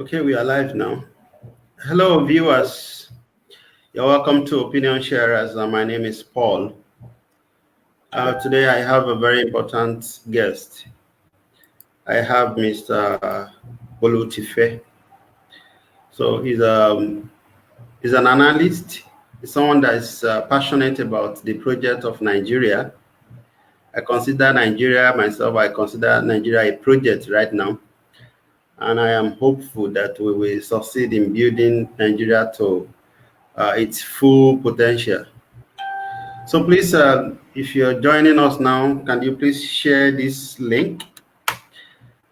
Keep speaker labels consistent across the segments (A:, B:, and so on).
A: Okay, we are live now. Hello, viewers. You're welcome to Opinion Sharers. My name is Paul. Today I have a very important guest. I have Mr. Bolutife. So he's an analyst. He's someone that is passionate about the project of Nigeria. I consider Nigeria a project right now. And I am hopeful that we will succeed in building Nigeria to its full potential. So please, if you're joining us now, can you please share this link?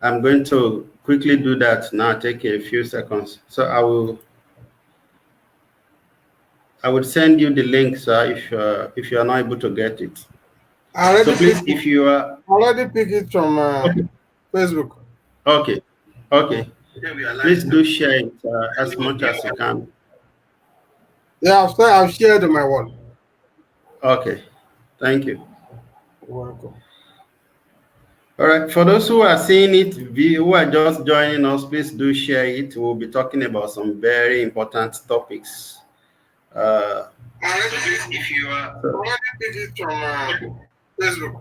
A: I'm going to quickly do that now, take a few seconds. So I would send you the link, sir, if you are not able to get it. So please, if you are...
B: I already picked it from Facebook.
A: Okay. Please do share it as much as you can.
B: Yeah, I've shared my one.
A: Okay. Thank you.
B: You're welcome.
A: All right. For those who are seeing it, who are just joining us, please do share it. We'll be talking about some very important topics.
B: If you are already picked it from Facebook.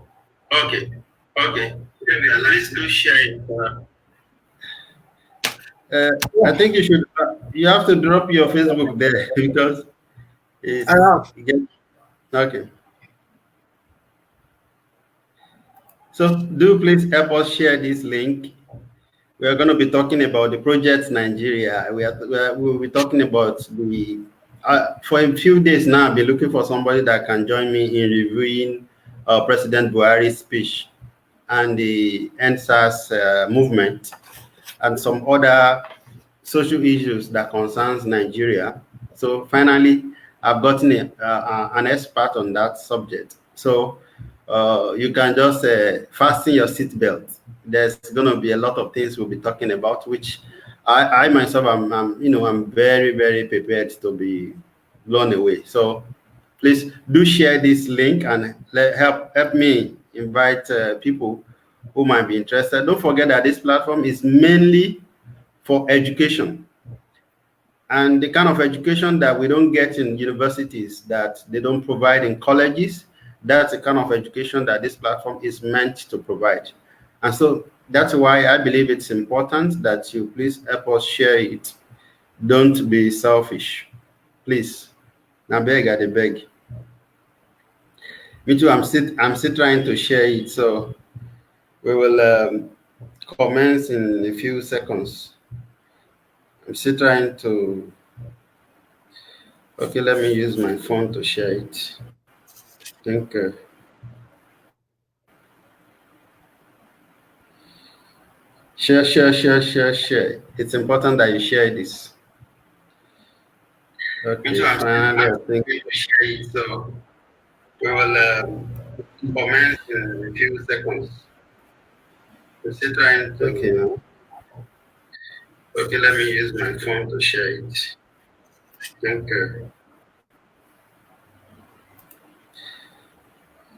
A: Okay. Please do share it. I think you should. You have to drop your Facebook there because
B: I have.
A: Okay. So do please help us share this link. We are going to be talking about the project Nigeria. We'll be talking about the. For a few days now, I've been looking for somebody that can join me in reviewing President Buhari's speech and the NSAS movement and some other social issues that concerns Nigeria. So finally, I've gotten an expert on that subject. So you can just fasten your seatbelt. There's going to be a lot of things we'll be talking about, which I myself, I'm very, very prepared to be blown away. So please do share this link and help me invite people who might be interested. Don't forget that this platform is mainly for education, and the kind of education that we don't get in universities, that they don't provide in colleges, that's the kind of education that this platform is meant to provide. And so that's why I believe it's important that you please help us share it. Don't be selfish, please. Now beg, I beg. Me too, I'm still trying to share it, so we will commence in a few seconds. I'm still trying to. Okay, let me use my phone to share it. I think. Share. It's important that you share this. Okay, finally, I think we share it, so we will comment in a few seconds. I'm still trying to. Okay, now. Okay, let me use my phone to share it. I think.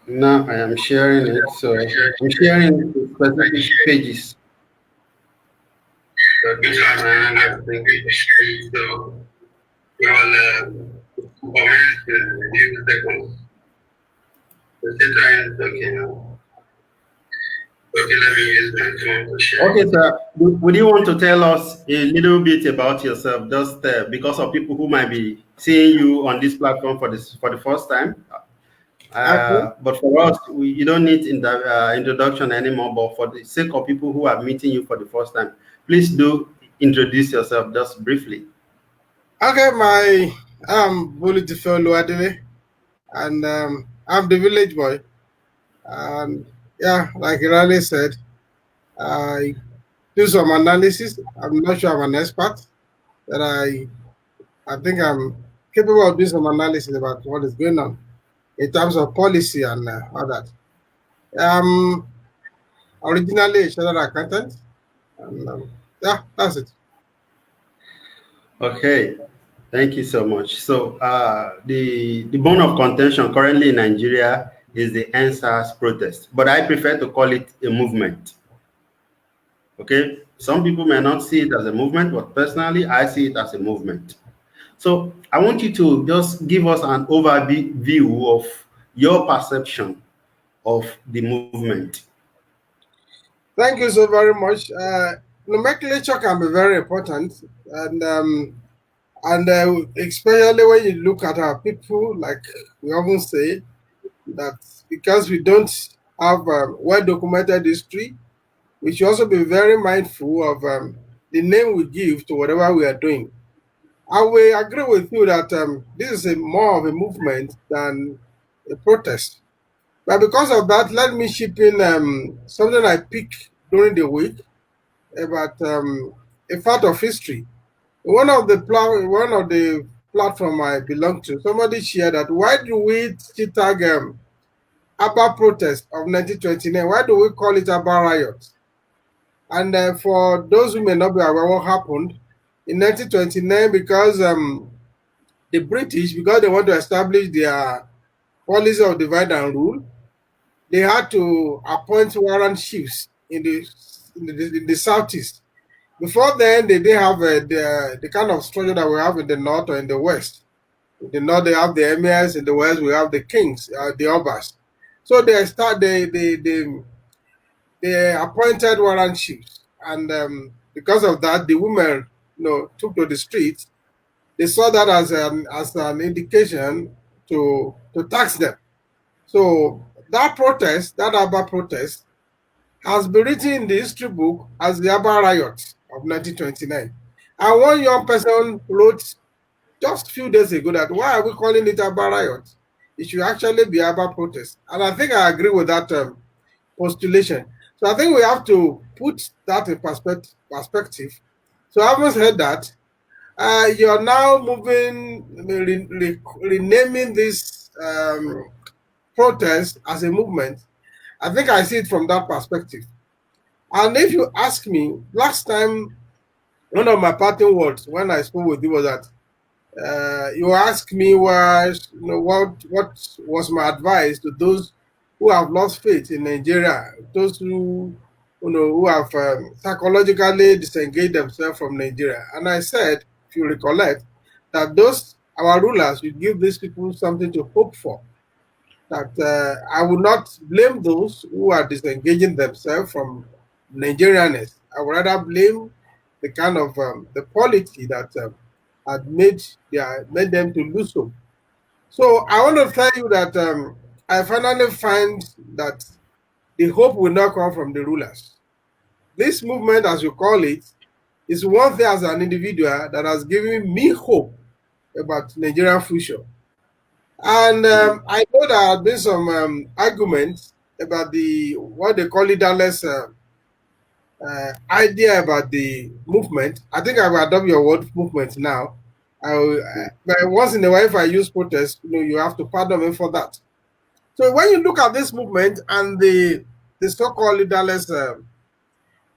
A: Now I am sharing it, so I'm sharing the specific pages. Okay, I think we share it, so we will comment in a few seconds. Okay, now. Okay, let me use my phone to share. Okay, sir. Would you want to tell us a little bit about yourself, just because of people who might be seeing you on this platform for the first time?
B: Okay.
A: But for us, you don't need introduction anymore. But for the sake of people who are meeting you for the first time, please do introduce yourself just briefly.
B: Okay, I'm Bolutife Oludele, and I'm the village boy. And yeah, like Irani said, I do some analysis. I'm not sure I'm an expert, but I think I'm capable of doing some analysis about what is going on in terms of policy and all that. Originally a chartered accountant, and yeah, that's it.
A: Okay, thank you so much. So the bone of contention currently in Nigeria is the NSAS protest, but I prefer to call it a movement. Okay, some people may not see it as a movement, but personally, I see it as a movement. So I want you to just give us an overview of your perception of the movement.
B: Thank you so very much. Nomenclature can be very important, and especially when you look at our people, like we often say, that because we don't have well documented history, we should also be very mindful of the name we give to whatever we are doing. I will agree with you that this is more of a movement than a protest. But because of that, let me chip in something I picked during the week about a part of history. One of the platform I belong to, somebody shared that why do we tag Abba protest of 1929? Why do we call it Abba riot? And for those who may not be aware what happened in 1929, because the British, because they want to establish their policy of divide and rule, they had to appoint warrant chiefs in the southeast. Before then, they didn't have the kind of structure that we have in the north or in the west. In the north, they have the emirs. In the west, we have the kings, the obas. So they appointed warrant chiefs, and because of that, the women, took to the streets. They saw that as an indication to tax them. So that protest, that Abba protest, has been written in the history book as the Abba riot of 1929. And one young person wrote just a few days ago that why are we calling it Abba riot? It should actually be Abba protest. And I think I agree with that postulation. So I think we have to put that in perspective. So having said that, you're now renaming this protest as a movement. I think I see it from that perspective. And if you ask me, last time, one of my parting words when I spoke with you was that you asked me what was my advice to those who have lost faith in Nigeria, those who have psychologically disengaged themselves from Nigeria. And I said, if you recollect, that our rulers should give these people something to hope for. That I would not blame those who are disengaging themselves from Nigerianness. I would rather blame the kind of the polity that had made them to lose hope. So I want to tell you that I finally find that the hope will not come from the rulers. This movement, as you call it, is one thing as an individual that has given me hope about Nigerian future. And I know there have been some arguments about what they call leaderless idea about the movement. I think I will adopt your word movement now. But once in a while, if I use protest, you have to pardon me for that. So when you look at this movement and the so-called leaderless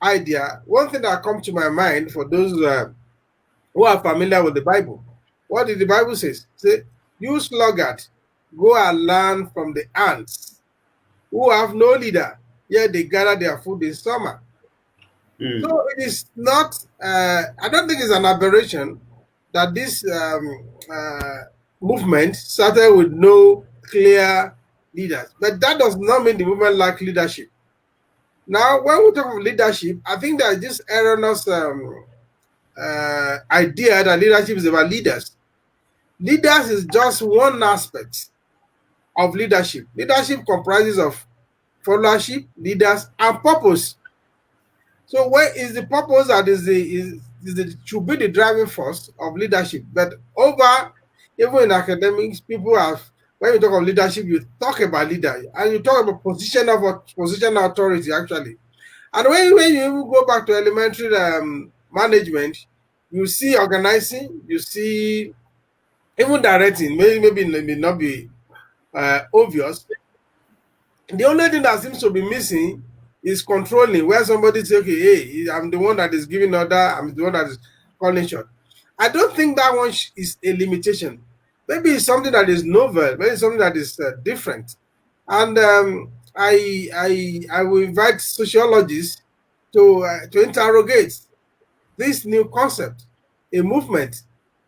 B: idea, one thing that comes to my mind for those who are familiar with the Bible, what did the Bible say? Say, you sluggard, go and learn from the ants who have no leader, yet they gather their food in summer. So it is not, I don't think it's an aberration that this movement started with no clear leaders. But that does not mean the movement lack leadership. Now, when we talk of leadership, I think that this erroneous idea that leadership is about leaders. Leaders is just one aspect of leadership. Leadership comprises of followership, leaders, and purpose. So where is the purpose that should be the driving force of leadership? But even in academics, people have, when you talk of leadership, you talk about leader and you talk about positional authority actually. And when you go back to elementary management, you see organizing, you see even directing. Maybe it may not be obvious. The only thing that seems to be missing is controlling, where somebody says, okay, hey, I'm the one that is giving order, I'm the one that is calling shot. I don't think that one is a limitation. Maybe it's something that is novel, maybe it's something that is different. And I will invite sociologists to interrogate this new concept, a movement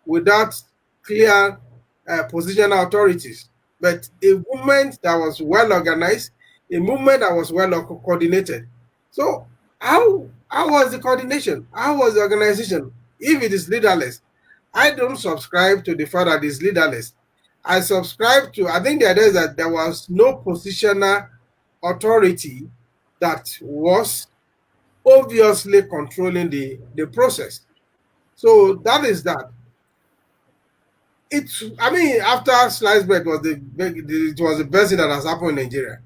B: without clear positional authorities, but a movement that was well organized, a movement that was well coordinated. So how was the coordination? How was the organization? If it is leaderless, I don't subscribe to the fact that it's leaderless. I subscribe to, I think the idea is that there was no positional authority that was obviously controlling the process. So that is that. It's, I mean, after sliced bread was it was the best thing that has happened in Nigeria.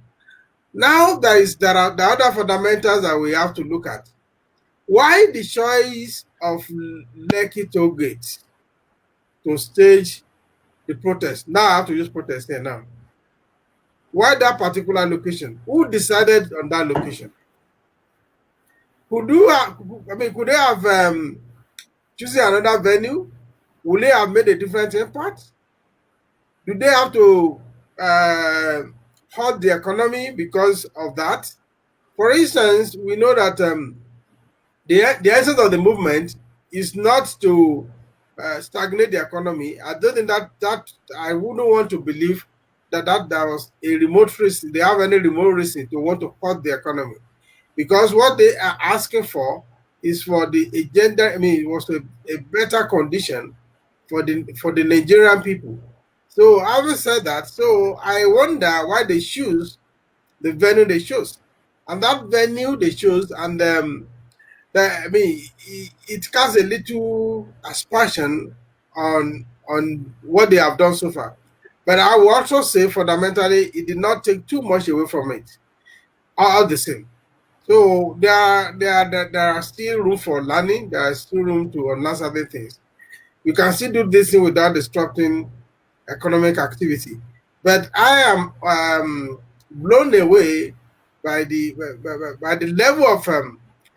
B: Now there are the other fundamentals that we have to look at. Why the choice of Lekkitollgate to stage the protest? Now I have to use protest here now. Why that particular location? Who decided on that location? Could they have choosing another venue? Will they have made a different impact? Do they have to hurt the economy because of that? For instance, we know that the essence of the movement is not to stagnate the economy. I don't think that I wouldn't want to believe that there was a remote reason. They have any remote reason to want to hurt the economy, because what they are asking for is for the agenda. I mean, it was a better condition for the Nigerian people. So having said that, so I wonder why they choose the venue they chose, and that venue they chose, and I mean, it casts a little aspersion on what they have done so far. But I will also say fundamentally, it did not take too much away from it. All the same. So there are still room for learning. There is still room to unlearn certain things. You can still do this thing without disrupting economic activity. But I am blown away by the level of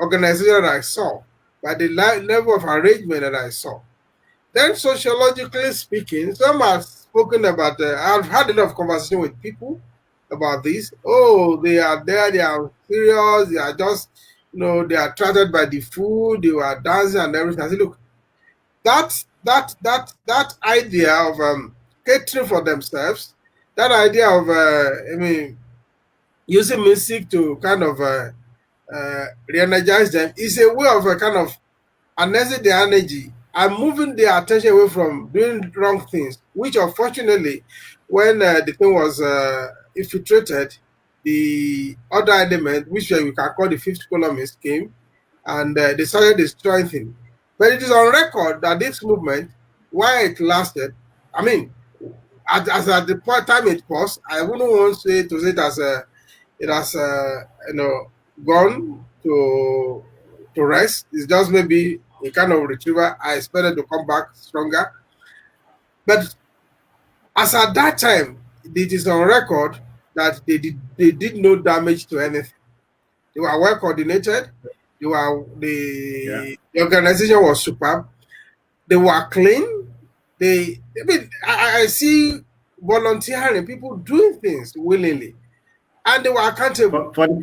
B: organization that I saw, by the level of arrangement that I saw. Then sociologically speaking, some have spoken about, I've had a lot of conversation with people about this. Oh, they are there, they are serious, they are just, they are attracted by the food, they were dancing and everything. I said, look, that idea of catering for themselves, that idea of using music to kind of re-energize them is a way of kind of harnessing their energy and moving their attention away from doing wrong things, which unfortunately, when the thing was infiltrated, the other element, which we can call the fifth columnist, came and they started destroying things. But it is on record that this movement, while it lasted, I mean, as at the time it paused, I wouldn't want to say it as it has gone to rest. It's just maybe a kind of retriever. I expected to come back stronger. But as at that time, it is on record that they did no damage to anything. They were well coordinated. The organization was superb. They were clean. I see volunteering, people doing things willingly, and they were accountable.
A: For the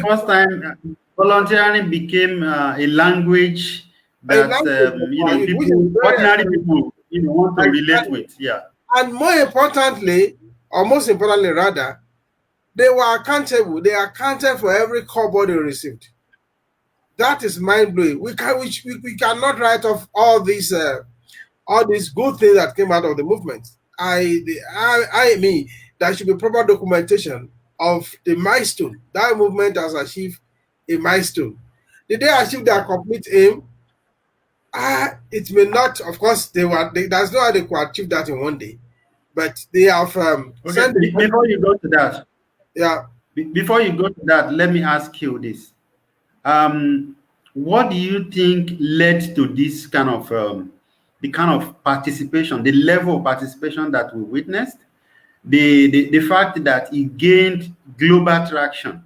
A: first time, volunteering became a language that ordinary people want to relate with. Yeah.
B: And most importantly rather, they were accountable. They accounted for every kobo they received. That is mind blowing. We cannot write off all these good things that came out of the movement. I mean, there should be proper documentation of the milestone. That movement has achieved a milestone. Did they achieve their complete aim? It may not. Of course, there's no how they could achieve that in one day. But they have
A: before you go to that.
B: Yeah.
A: Before you go to that, let me ask you this. What do you think led to this kind of the kind of participation, the level of participation that we witnessed, the fact that it gained global traction?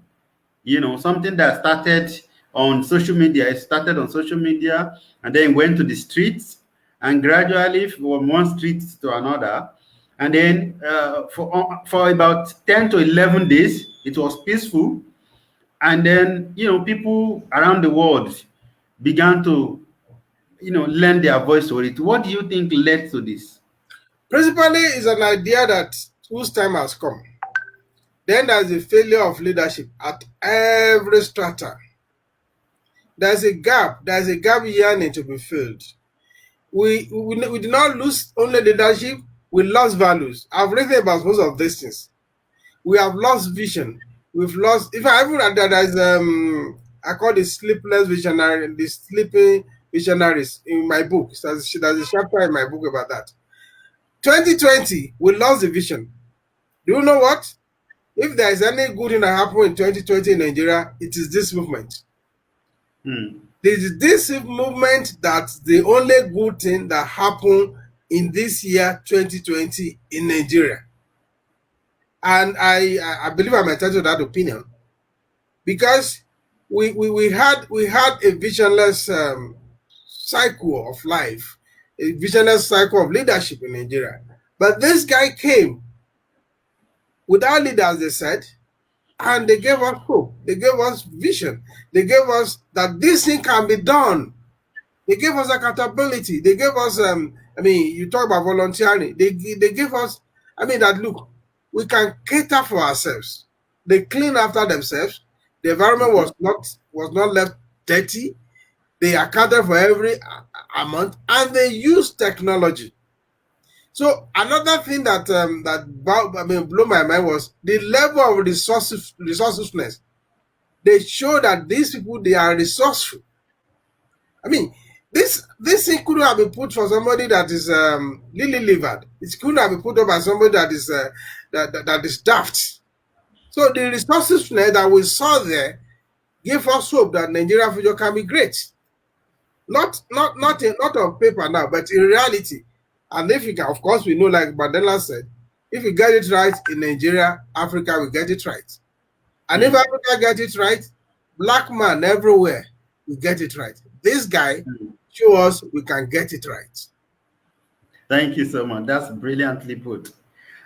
A: Something that started on social media. It started on social media and then went to the streets, and gradually from one street to another. And then for about 10 to 11 days, it was peaceful. And then, people around the world began to, lend their voice to it. What do you think led to this?
B: Principally, it's an idea that whose time has come. Then there's a failure of leadership at every strata. There's a gap yearning to be filled. We did not lose only leadership, we lost values. I've written about most of these things. We have lost vision. We've lost, if I even there's I call it sleepless visionary, the sleeping visionaries in my book. There's a chapter in my book about that. 2020, we lost the vision. Do you know what? If there is any good thing that happened in 2020 in Nigeria, it is this movement. This movement that's the only good thing that happened in this year 2020 in Nigeria. And I believe I'm entitled to that opinion, because we had a visionless cycle of life, a visionless cycle of leadership in Nigeria. But this guy came without leaders, they said, and they gave us hope. They gave us vision. They gave us that this thing can be done. They gave us accountability. They gave us, you talk about volunteering. They gave us, that look, we can cater for ourselves. They clean after themselves. The environment was not left dirty. They accounted for every amount, and they used technology. So another thing that blew my mind was the level of resourcefulness. They show that these people, they are resourceful. This thing couldn't have been put for somebody that is lily-livered. It couldn't have been put up by somebody that is that is daft. So the resourcefulness that we saw there gave us hope that Nigerian future can be great. Not on paper now, but in reality. And if you can, of course, we know, like Mandela said, if you get it right in Nigeria, Africa will get it right. And if Africa gets it right, black man everywhere will get it right. This guy show us we can get it right.
A: Thank you so much. That's brilliantly put.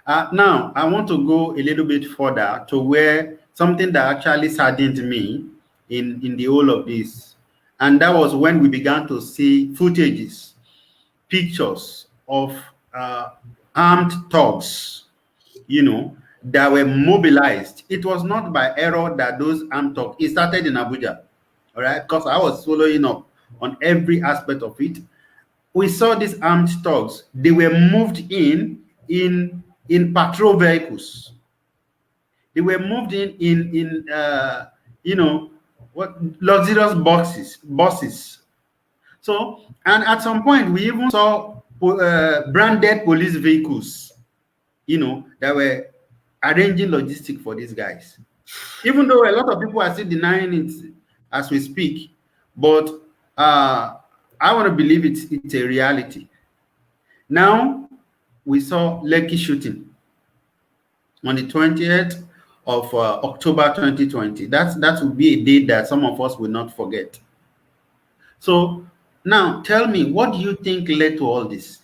A: Now, I want to go a little bit further to where something that actually saddened me in the whole of this. And that was when we began to see footages, pictures of armed thugs, that were mobilized. It was not by error that those armed thugs, it started in Abuja, all right? Because I was following up on every aspect of it. We saw these armed thugs. They were moved in patrol vehicles. They were moved in luxurious buses. So, and at some point, we even saw branded police vehicles, that were arranging logistics for these guys. Even though a lot of people are still denying it as we speak, but I want to believe it's a reality. Now, we saw Lekki shooting on the 20th of October 2020. That will be a date that some of us will not forget. So now tell me, what do you think led to all this?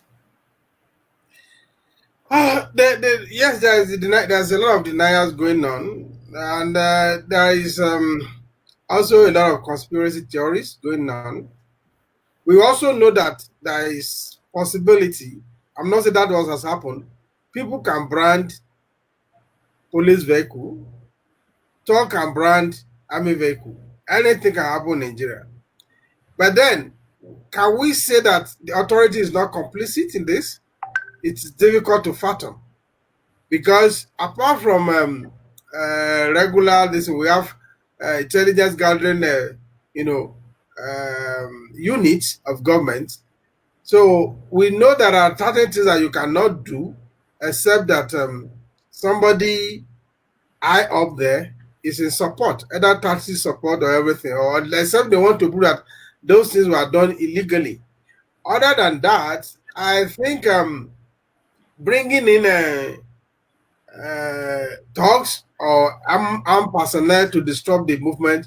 B: Yes, there's a lot of denials going on, and there is also a lot of conspiracy theories going on. We also know that there is possibility. I'm not saying that what has happened. People can brand police vehicle, talk and brand army vehicle. Anything can happen in Nigeria. But then, can we say that the authority is not complicit in this? It's difficult to fathom, because apart from regular this, we have intelligence gathering, units of government. So we know there are certain things that you cannot do, except that somebody high up there is in support, either taxi support or everything, or except they want to prove that those things were done illegally. Other than that, I think bringing in thugs or armed personnel to disrupt the movement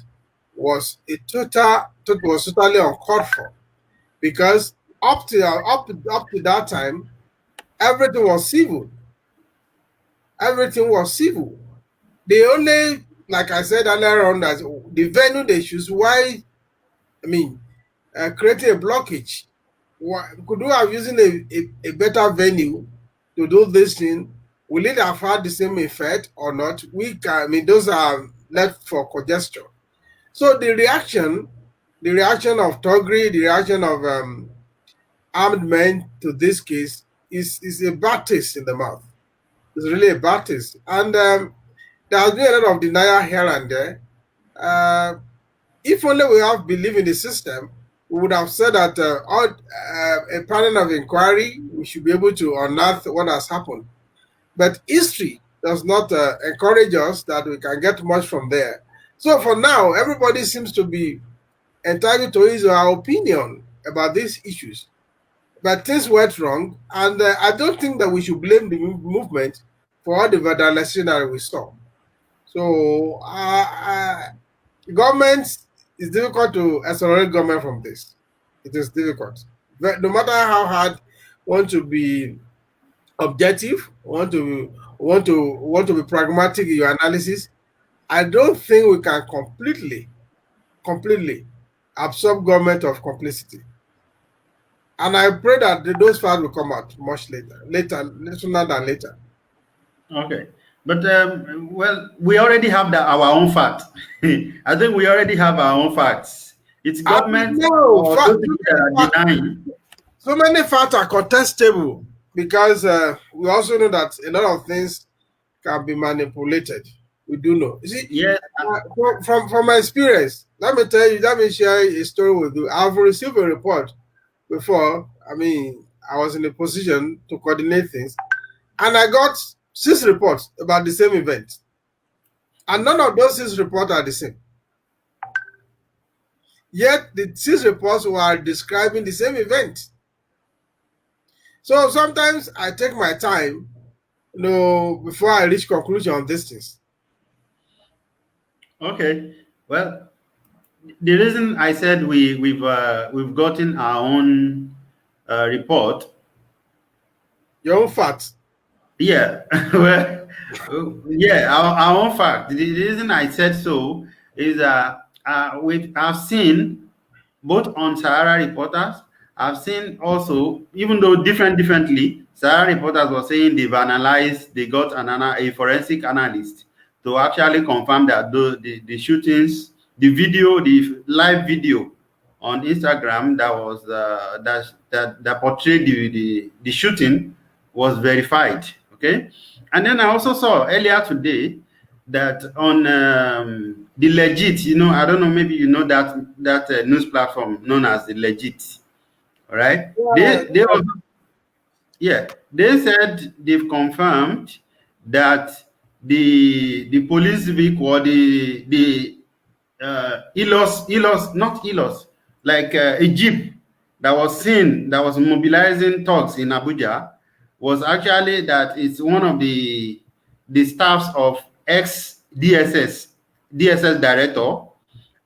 B: was totally uncalled for, because up to that time, everything was civil. Everything was civil. The only like I said earlier on, that the venue they choose, why, creating a blockage. Why, could we have using a better venue to do this thing? Will it have had the same effect or not? We can, those are left for conjecture. So the reaction of Togri, the reaction of armed men to this case is a bad taste in the mouth. It's really a bad taste. And there has been a lot of denial here and there. If only we have belief in the system, we would have said that a panel of inquiry, we should be able to unearth what has happened. But history does not encourage us that we can get much from there. So for now, everybody seems to be entitled to his or her opinion about these issues. But things went wrong, and I don't think that we should blame the movement for all the vandalization that we saw. So government, it's difficult to isolate government from this. It is difficult. But no matter how hard want to be objective, want to be pragmatic in your analysis, I don't think we can completely absorb government of complicity. And I pray that those facts will come out much sooner than later.
A: Okay. But well, we already have our own facts. I think we already have our own facts. It's government or those people that are denying.
B: So many facts are contestable because we also know that a lot of things can be manipulated. We do know. You see,
A: yeah.
B: From my experience, let me share a story with you. I've received a report before. I was in a position to coordinate things, and I got 6 reports about the same event. And none of those 6 reports are the same. Yet the 6 reports were describing the same event. So sometimes I take my time, before I reach conclusion on these things.
A: Okay. Well, the reason I said we've gotten our own report.
B: Your own facts.
A: Yeah. Well, yeah, our own fact. The reason I said so is I've seen both on Sahara reporters. I've seen also, even though differently, Sahara reporters were saying they've analyzed, they got a forensic analyst to actually confirm that the shootings, the live video on Instagram that was that portrayed the shooting was verified. Okay, and then I also saw earlier today that on the Legit, I don't know, maybe that news platform known as the Legit. All right, they said they've confirmed that the police vehicle, or the not Ilos, like a jeep that was seen, that was mobilizing thugs in Abuja, was actually that it's one of the staffs of DSS director,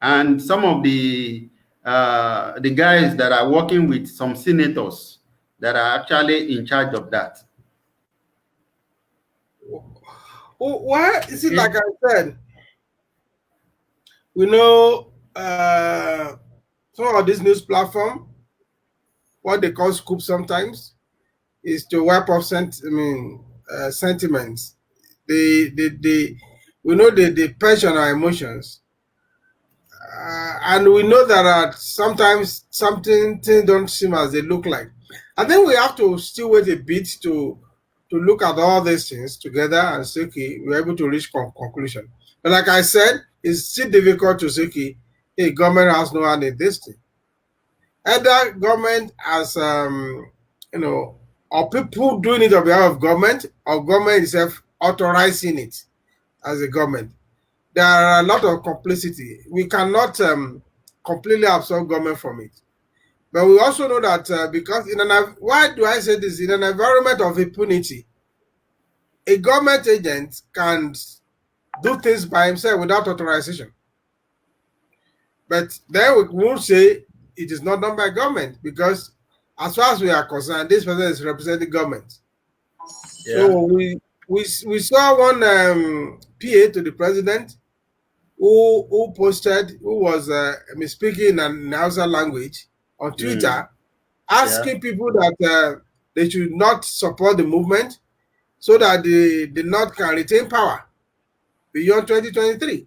A: and some of the guys that are working with some senators that are actually in charge of that.
B: Why is it like I said? We know some of this news platform, what they call scoop sometimes, is to wipe off sentiments. We know they perch on our emotions, and we know that sometimes things don't seem as they look like. I think we have to still wait a bit to look at all these things together and say, okay, we're able to reach conclusion. But like I said, it's still difficult to say, okay, hey, government has no hand in this thing. Either government as or people doing it on behalf of government, or government itself authorizing it as a government. There are a lot of complicity. We cannot completely absorb government from it. But we also know that because why do I say this? In an environment of impunity, a government agent can do things by himself without authorization. But then we will say it is not done by government, because as far as we are concerned, this person is representing government. Yeah. So we saw one PA to the president who posted, who was speaking in Hausa language on Twitter,
A: Yeah.
B: asking people that they should not support the movement so that the North can retain power beyond 2023.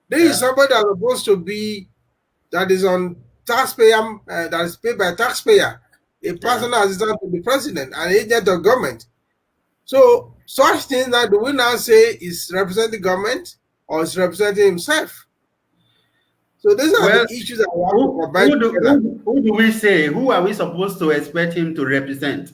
B: This is
A: Yeah.
B: somebody that's supposed to be, that is on taxpayer, that is paid by taxpayer, a
A: Yeah.
B: personal assistant to the president, an agent of government. So such things that do we now say is representing government or is representing himself? So these are
A: Well,
B: the issues that we have to combine together.
A: who do we say? Who are we supposed to expect him to represent?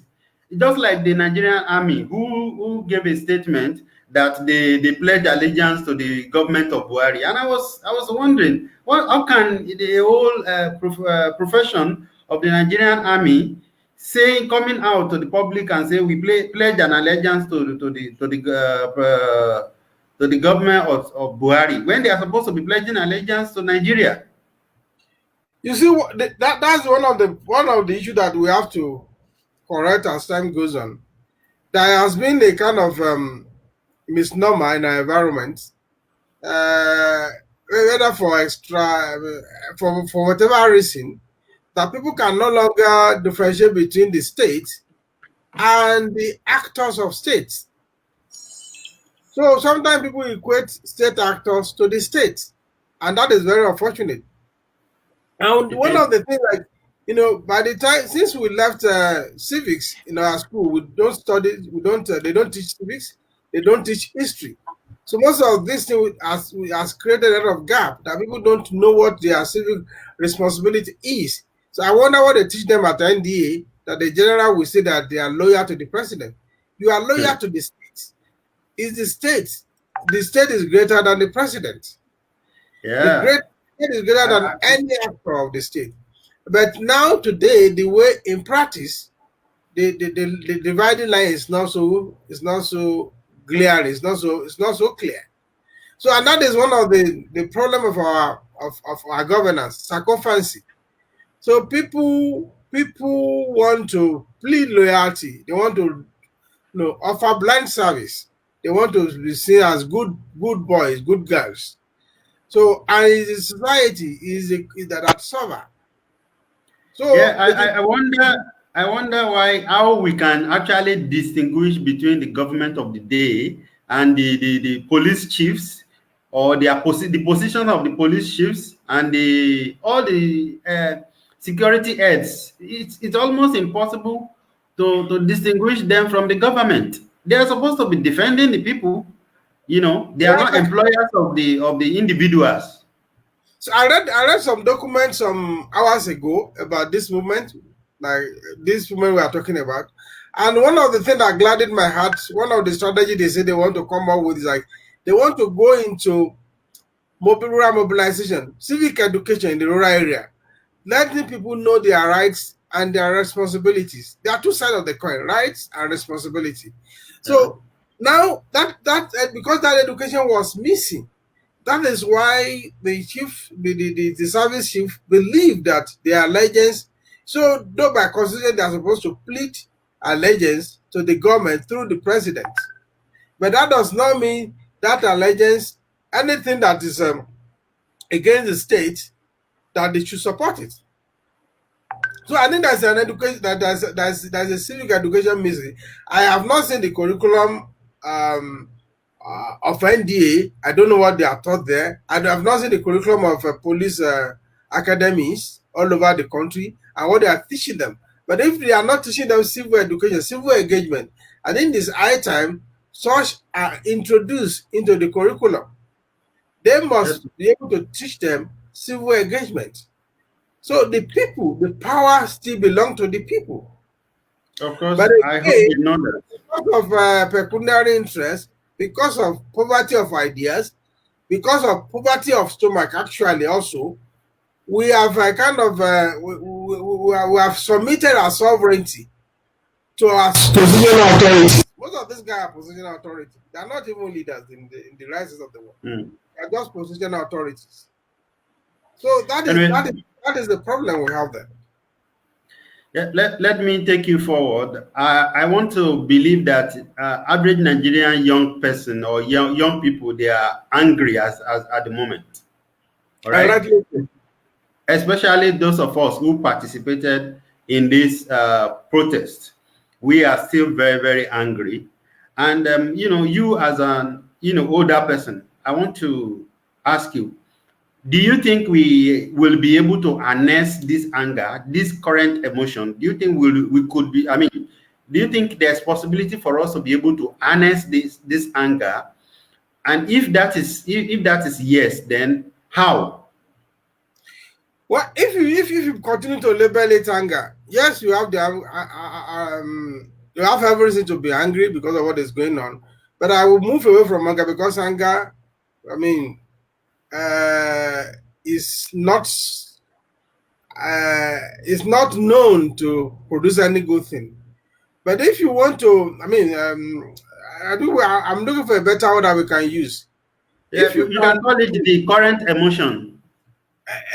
A: Just like the Nigerian army, who gave a statement that they pledge allegiance to the government of Buhari, and I was wondering, how can the whole profession of the Nigerian army saying, coming out to the public and say we pledge an allegiance to the government of Buhari when they are supposed to be pledging allegiance to Nigeria?
B: You see, that's one of the issues that we have to correct as time goes on. There has been a kind of misnomer in our environment, uh, whether for for whatever reason, that people can no longer differentiate between the state and the actors of states. So sometimes people equate state actors to the state, and that is very unfortunate. And
A: It
B: one
A: is.
B: of the things, like, by the time since we left civics in our school, we don't study, we don't, they don't teach civics, they don't teach history. So most of this thing has created a lot of gap that people don't know what their civic responsibility is. So I wonder what they teach them at the NDA, that the general will say that they are loyal to the president. You are loyal to the state. Is the state is greater than the president. The
A: Yeah.
B: great state is greater than
A: I,
B: any actor of the state. But now today, the way in practice, the dividing line is not so glaring, it's not so clear. So, and that is one of the problem of our governance, sycophancy. So people want to plead loyalty. They want to, offer blind service. They want to be seen as good boys, good girls. So, and the society is that suffer.
A: yeah,
B: So it is.
A: I wonder why how we can actually distinguish between the government of the day and the police chiefs, or the position of the police chiefs and the all the security heads. It's almost impossible to distinguish them from the government. They are supposed to be defending the people. They are not
B: Yeah.
A: employers of the individuals.
B: So I read some documents some hours ago about this movement, like this movement we are talking about. And one of the things that gladdened my heart, one of the strategies they say they want to come up with is like they want to go into rural mobilization, civic education in the rural area, letting people know their rights and their responsibilities. There are two sides of the coin: rights and responsibility.
A: Yeah.
B: So now because that education was missing, that is why the chief, the service chief, believe that their allegiance. So, though by constitution they are supposed to plead allegiance to the government through the president, but that does not mean that allegiance, anything that is against the state, that they should support it. So I think there's an education that there's a civic education missing. I have not seen the curriculum of NDA. I don't know what they are taught there. I have not seen the curriculum of police academies all over the country and what they are teaching them. But if they are not teaching them civil education, civil engagement, I think this high time such are introduced into the curriculum. They
A: Yes.
B: must be able to teach them civil engagement. So the people, the power still belong to the people.
A: Of course,
B: But
A: I hope
B: again,
A: you know that.
B: because of pecuniary interest, because of poverty of ideas, because of poverty of stomach, actually, also, we have we have submitted our sovereignty to our positional authorities. Most of these guys are positional authorities. They are not even leaders in the rises of the world.
A: Mm.
B: They are just positional authorities. So that is
A: Anyway,
B: that is that is the problem we have there.
A: let me take you forward. I want to believe that average Nigerian young person or young people, they are angry as at the moment. All
B: And
A: right,
B: rightly,
A: especially those of us who participated in this protest. We are still very angry, and you as an older person, I want to ask you: do you think we will be able to harness this anger, this current emotion? Do you think we could be? I mean, do you think there's possibility for us to be able to harness this anger? And if that is yes, then how?
B: well, if you continue to label it anger, yes, you have you have every reason to be angry because of what is going on. But I will move away from anger because anger, I mean, uh, is not known to produce any good thing. But if you want to, I mean, I'm looking for a better word that we can use.
A: Yeah,
B: If you
A: you can
B: can,
A: call it the current emotion.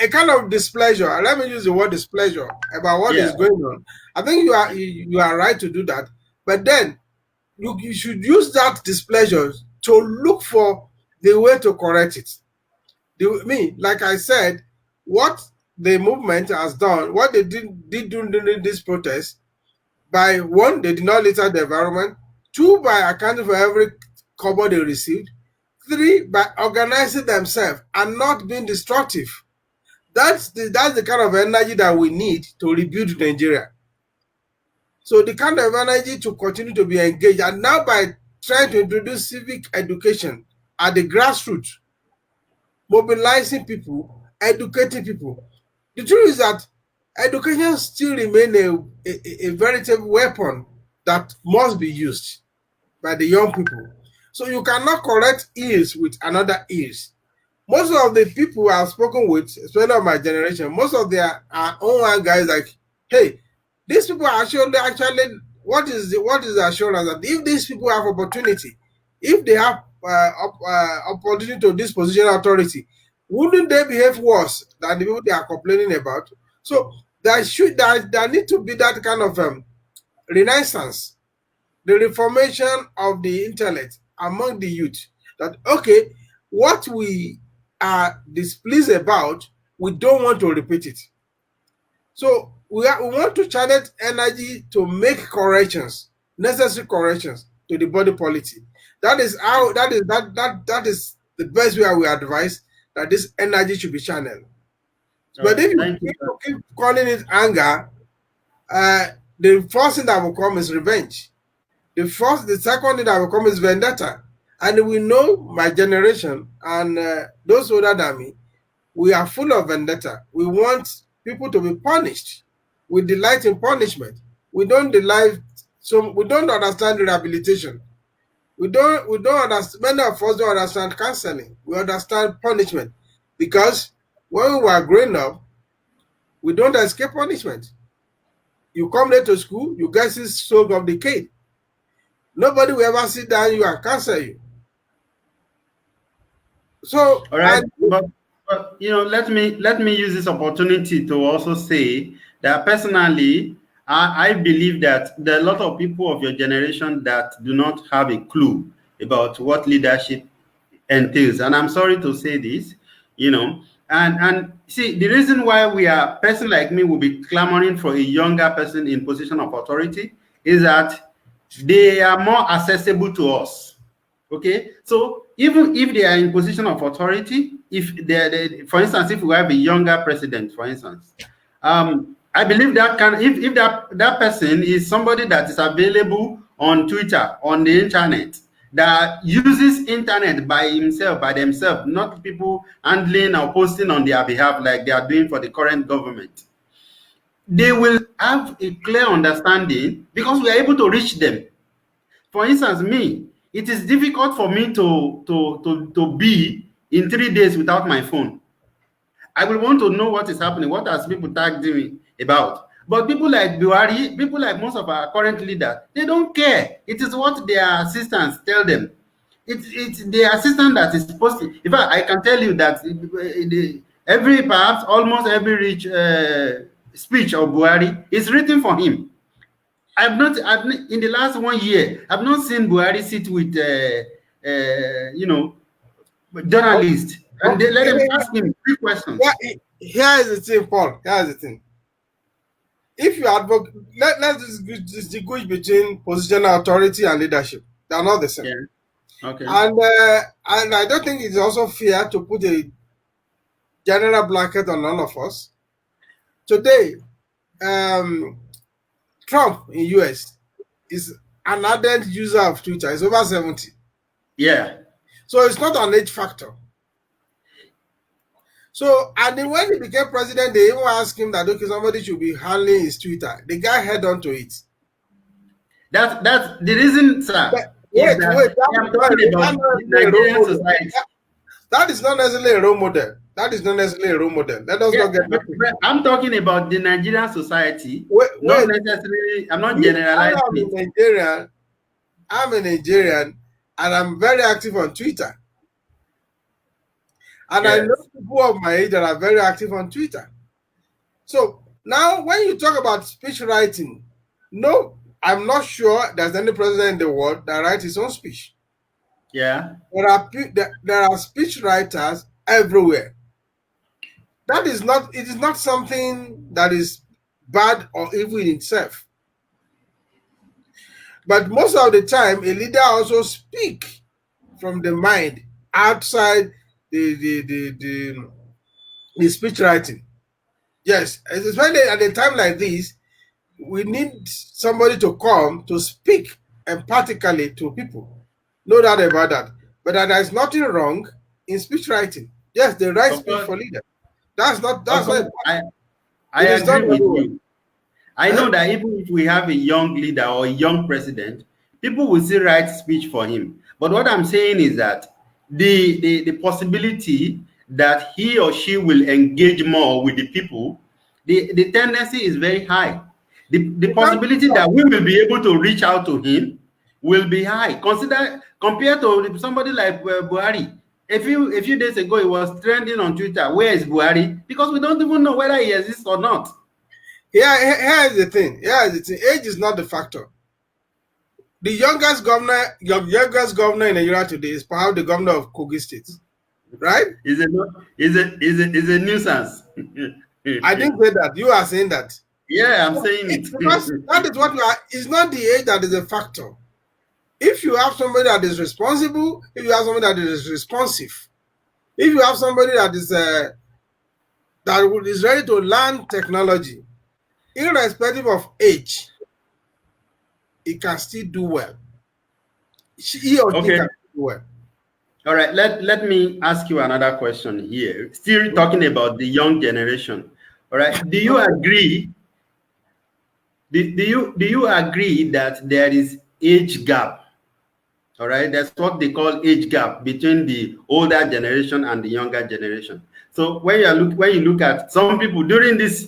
B: a kind of displeasure. Let me use the word displeasure about what
A: Yeah.
B: is going on. I think you are right to do that. But then you should use that displeasure to look for the way to correct it. Like I said, what the movement has done, what they did during this protest, by one, they did not litter the environment. Two, by accounting for every cover they received. Three, by organizing themselves and not being destructive. That's the kind of energy that we need to rebuild Nigeria. So the kind of energy to continue to be engaged, and now by trying to introduce civic education at the grassroots, mobilizing people, educating people. The truth is that education still remains a veritable weapon that must be used by the young people. So you cannot correct ills with another ills. Most of the people I've spoken with, especially of my generation, most of their own guys like, hey, these people are actually what is the assurance that if these people have opportunity, if they have opportunity to this position authority, wouldn't they behave worse than the people they are complaining about? So there need to be that kind of renaissance, the reformation of the intellect among the youth. That okay, what we are displeased about, we don't want to repeat it. So we want to channel energy to make corrections, necessary corrections to the body policy. That is how that is the best way we advise that this energy should be channeled.
A: All
B: But
A: right.
B: if
A: Thank you.
B: you keep calling it anger, the first thing that will come is revenge. The second thing that will come is vendetta. And we know my generation and those older than me, we are full of vendetta. We want people to be punished. We delight in punishment. We don't delight, so we don't understand rehabilitation. We don't understand, many of us don't understand counseling. We understand punishment. Because when we were growing up, we don't escape punishment. You come late to school, you get this soak of the cane. Nobody will ever sit down you and counsel you. So,
A: All right,
B: and
A: but let me use this opportunity to also say that personally, I believe that there are a lot of people of your generation that do not have a clue about what leadership entails. And I'm sorry to say this, and see, the reason why we are person like me will be clamoring for a younger person in position of authority is that they are more accessible to us. Okay, so even if they are in position of authority, if for instance, if we have a younger president, for instance, I believe that if that person is somebody that is available on Twitter, on the internet, that uses internet by himself, by themselves, not people handling or posting on their behalf like they are doing for the current government, they will have a clear understanding because we are able to reach them. For instance, me, it is difficult for me to be in 3 days without my phone. I will want to know what is happening, what has people tagged me about. But people like Buhari, people like most of our current leaders, they don't care. It is what their assistants tell them. It's the assistant that is supposed to. In fact, I can tell you that perhaps almost every rich speech of Buhari is written for him. I've not in the last 1 year, I've not seen Buhari sit with journalists and they let them ask him 3 questions.
B: Yeah, here is the thing, Paul. Here is the thing. If you advocate, let's distinguish between positional authority and leadership. They are not the same.
A: Yeah. Okay.
B: And I don't think it's also fair to put a general blanket on all of us. Today, Trump in US is an ardent user of Twitter. He's over 70.
A: Yeah.
B: So it's not an age factor. So, and then when he became president, they even asked him that, okay, somebody should be handling his Twitter. The guy held on to it.
A: That's the reason, sir.
B: I'm talking about
A: Nigerian society.
B: That is not necessarily a role model. That is not necessarily a role model. Let us not get that.
A: I'm talking about the Nigerian society. Not necessarily. I'm not generalizing.
B: I'm a Nigerian, and I'm very active on Twitter. And yes. I know people of my age that are very active on Twitter. So now when you talk about speech writing, no, I'm not sure there's any president in the world that writes his own speech.
A: Yeah.
B: There are speech writers everywhere. It is not something that is bad or evil in itself. But most of the time, a leader also speaks from the mind outside the speech writing. Yes, especially at a time like this, we need somebody to come to speak empathically to people. No doubt about that. But there is nothing wrong in speech writing. Yes, the right speech for leader. I
A: agree with you. I know that even if we have a young leader or a young president, people will still write speech for him. But what I'm saying is that the possibility that he or she will engage more with the people, the tendency is very high. The possibility that we will be able to reach out to him will be high. Compared to somebody like Buhari. A few days ago, he was trending on Twitter. Where is Buhari? Because we don't even know whether he exists or not.
B: Here is the thing. Age is not the factor. The youngest governor in Nigeria today is perhaps the governor of Kogi State, right?
A: Is a nuisance.
B: I didn't say that. You are saying that.
A: Yeah, I'm saying it.
B: Because that is what we are. It's not the age that is a factor. If you have somebody that is responsible, if you have somebody that is responsive, if you have somebody that is ready to learn technology, irrespective of age, he can still do well. He or she can do well.
A: All right, let me ask you another question here. Still talking about the young generation. All right, do you agree? Do you agree that there is age gap? All right, that's what they call age gap between the older generation and the younger generation. So when you look at some people during this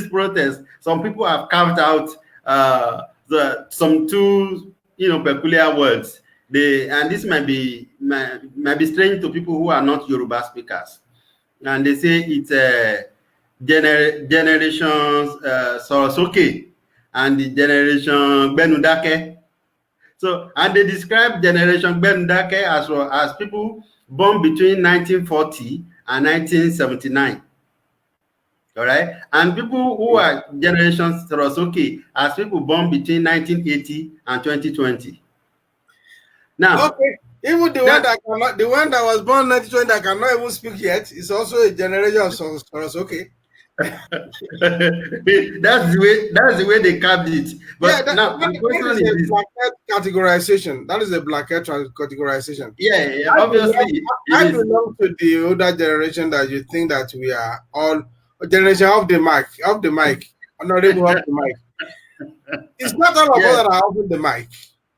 A: protest, some people have carved out some two peculiar words. And this might be strange to people who are not Yoruba speakers, and they say it's generations Sorosoke and the generation Benudake. So, and they describe generation Benudake as people born between 1940 and 1979. All right, and people who are generation Sorosoke as people born between 1980 and 2020. Now,
B: okay, even the one that was born 1920 that cannot even speak yet is also a generation of Sorosoke.
A: That's the way they carved it. But
B: yeah,
A: now my question is
B: blanket categorization. That is a blanket categorization.
A: Yeah, obviously.
B: I belong to the older generation that you think that we are all generation of the mic, honorable of the mic. It's not all of us that are off the mic.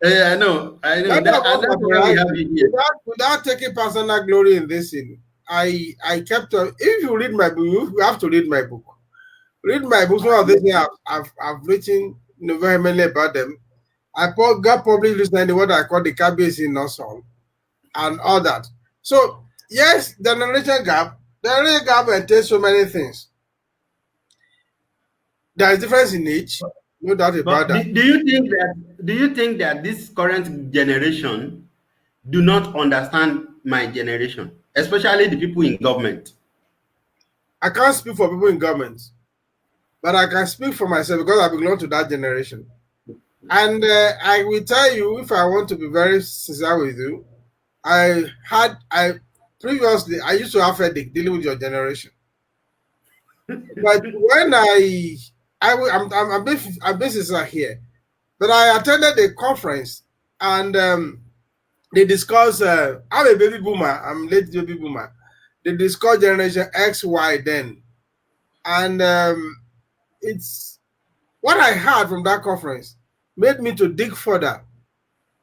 A: I know. That's why we have it here.
B: Without taking personal glory in this thing, I kept on. If you read my book, you have to read my book. Read my book. Some of these things I've written vehemently about them. I got published recently what I call the KBS in Northern and all that. So yes, the generation gap entails so many things. There is difference in age, no doubt about
A: But
B: that.
A: do you think that this current generation do not understand my generation, especially the people in government?
B: I can't speak for people in government, but I can speak for myself because I belong to that generation. And I will tell you, if I want to be very sincere with you, I previously I used to have headache dealing with your generation. But when I'm being sincere here, but I attended a conference and they discussed. I'm a baby boomer. I'm late baby boomer. They discussed generation X, Y then, and it's what I heard from that conference made me to dig further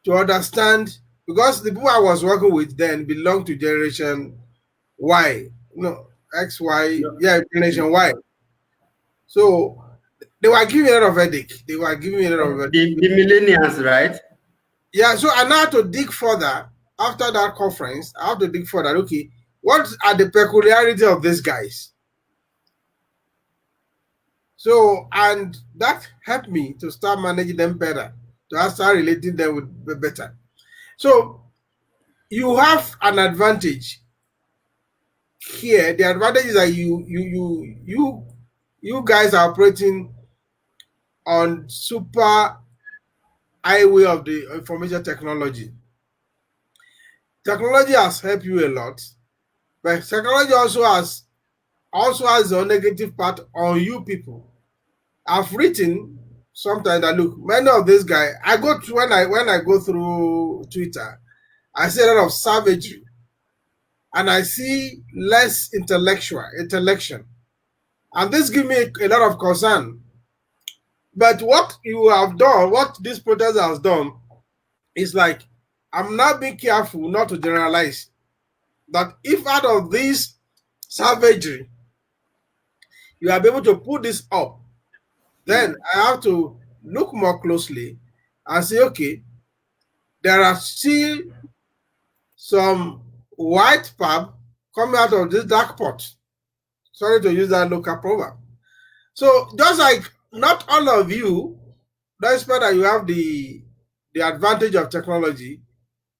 B: to understand, because the people I was working with then belonged to generation Y, no X, Y, yeah, generation Y. So they were giving me a lot of headache. They were giving me a lot of headache.
A: The millennials, right?
B: Yeah, so I now have to dig further after that conference. I have to dig further. Okay, what are the peculiarities of these guys? So, and that helped me to start managing them better, to start relating them with better. So, you have an advantage here. The advantage is that you guys are operating on super highway of the information technology. Technology has helped you a lot, but technology also has a negative part on you people. I've written sometimes that look, many of these guys, I go to when I go through Twitter, I see a lot of savagery, and I see less intellection, and this gives me a lot of concern. But what you have done, what this protest has done, is like, I'm not being careful not to generalize that if out of this savagery you are able to put this up, then I have to look more closely and say, okay, there are still some white pap coming out of this dark pot. Sorry to use that local proverb. So just like not all of you, despite that you have the advantage of technology,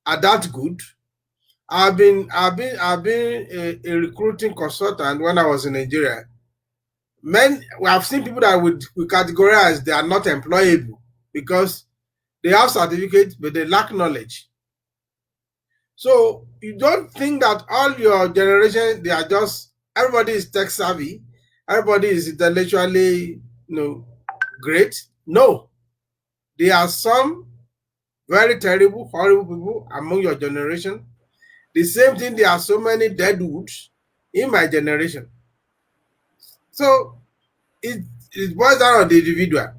B: are that good. I've been a recruiting consultant when I was in Nigeria. We have seen people that we categorize they are not employable because they have certificates but they lack knowledge. So you don't think that all your generation, they are just, everybody is tech savvy, everybody is intellectually great. No, there are some very terrible, horrible people among your generation. The same thing, there are so many deadwoods in my generation. So it boils down on the individual.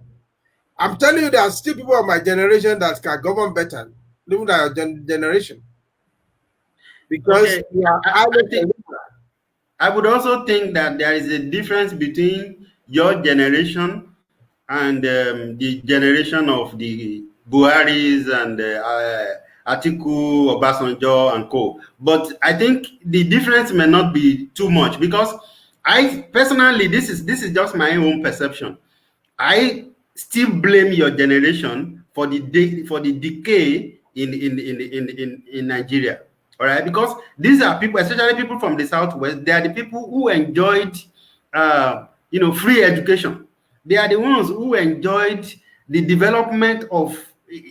B: I'm telling you, there are still people of my generation that can govern better, even than your generation. Because
A: Okay. I would also think that there is a difference between your generation and the generation of the Buharis and Atiku, Obasanjo, and co. But I think the difference may not be too much because I personally, this is just my own perception. I still blame your generation for the decay in Nigeria. All right, because these are people, especially people from the southwest. They are the people who enjoyed, free education. They are the ones who enjoyed the development of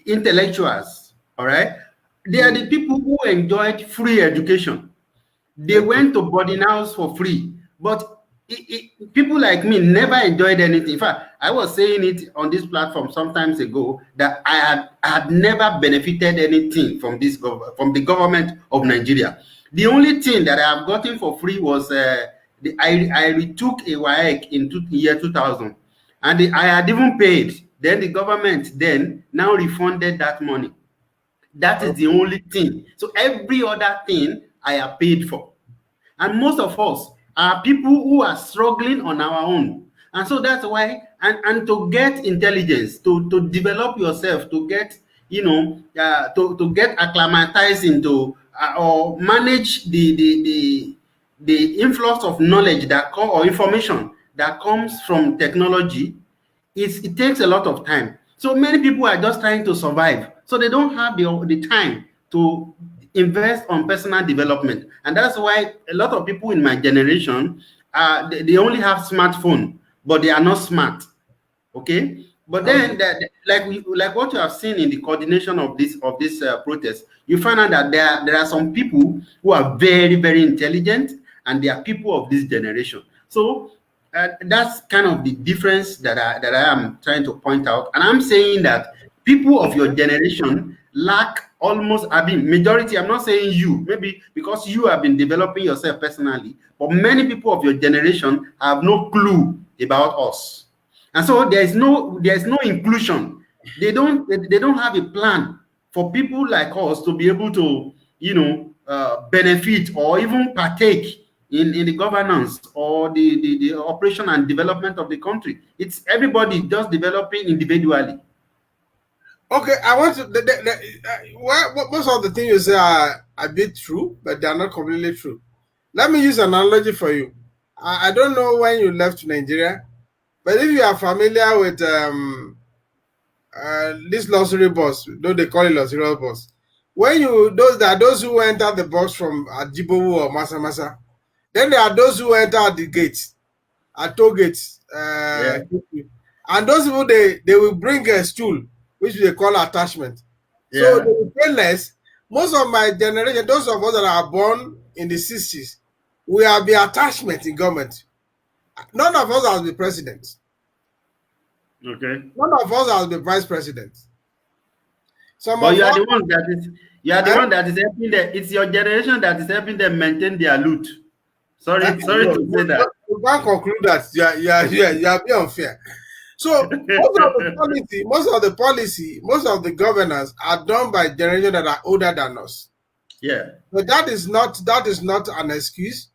A: intellectuals. All right, they are the people who enjoyed free education. They went to boarding house for free, but people like me never enjoyed anything. In fact, I was saying it on this platform sometimes ago that I had never benefited anything from from the government of Nigeria. The only thing that I have gotten for free was I retook a WAEC in year 2000, and I had even paid. Then the government then now refunded that money. That is the only thing. So every other thing I have paid for. And most of us are people who are struggling on our own. And so that's why, and to get intelligence, to develop yourself, to get, to get acclimatized into or manage the influx of knowledge or information that comes from technology, it takes a lot of time. So many people are just trying to survive. So they don't have the time to invest on personal development. And that's why a lot of people in my generation, they only have smartphone, but they are not smart. Okay, but
B: Okay.
A: then like what you have seen in the coordination of this protest, you find out that there are some people who are very, very intelligent, and they are people of this generation. So that's kind of the difference that I am trying to point out, and I'm saying that people of your generation lack almost, I mean, majority. I'm not saying you, maybe because you have been developing yourself personally, but many people of your generation have no clue about us. And so there is no inclusion. They don't have a plan for people like us to be able to, benefit or even partake in the governance or the operation and development of the country. It's everybody just developing individually.
B: Okay, I want to. Most of the things you say are a bit true, but they are not completely true. Let me use an analogy for you. I don't know when you left Nigeria, but if you are familiar with this luxury bus, though they call it luxury bus, when you those who enter the bus from Ajibowu or Masa, then there are those who enter at the gates, at toll gates,
A: Yeah,
B: and those people they will bring a stool, which they call attachment. So they
A: yeah,
B: will pay less. Most of my generation, those of us that are born in the 60s, we have the attachment in government. None of us has been president.
A: okay.
B: None of us has been vice president. Some
A: But
B: of
A: you are
B: us,
A: the one that is you are the
B: eh?
A: one that is helping them. It's your generation that is helping them maintain their loot. Sorry
B: No,
A: to say that.
B: you can't conclude that you are being unfair. So most of the governance are done by generation that are older than us.
A: Yeah,
B: But that is not an excuse,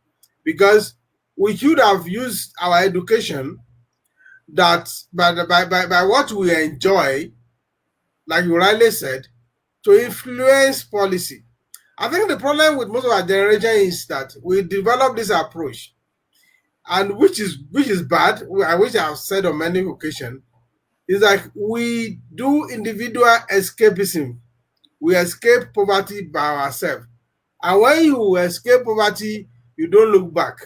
B: because we should have used our education that by what we enjoy, like you rightly said, to influence policy. I think the problem with most of our generation is that we develop this approach, and which is bad, which I've said on many occasions, is like we do individual escapism. We escape poverty by ourselves. And when you escape poverty, you don't look back.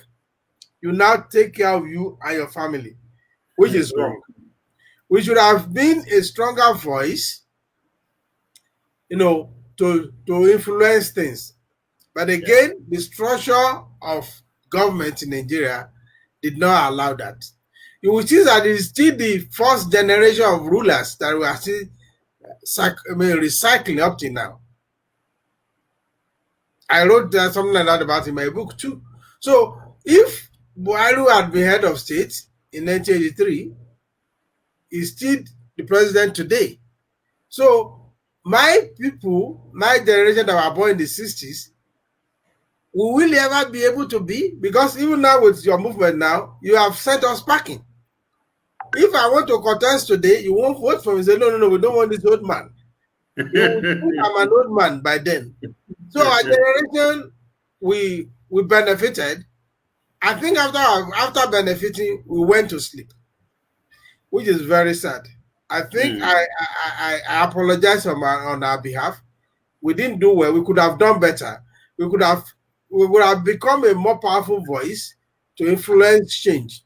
B: You now take care of you and your family, which
A: that's
B: is
A: true.
B: wrong. We should have been a stronger voice, to influence things. But
A: Yeah,
B: again, the structure of government in Nigeria did not allow that. You will see that it is still the first generation of rulers that we are still recycling up to now. I wrote something like that about in my book too. So if Buhari had been head of state in 1983, he's still the president today. So my people, my generation that were born in the 60s, will we ever be able to be? Because even now with your movement now, you have sent us packing. If I want to contest today, you won't vote for me. Say, no, we don't want this old man. You will think I'm an old man by then. So our generation, we benefited. I think after benefiting, we went to sleep, which is very sad. I think
A: Hmm,
B: I apologize on our behalf. We didn't do well. We could have done better. We could have we would have become a more powerful voice to influence change.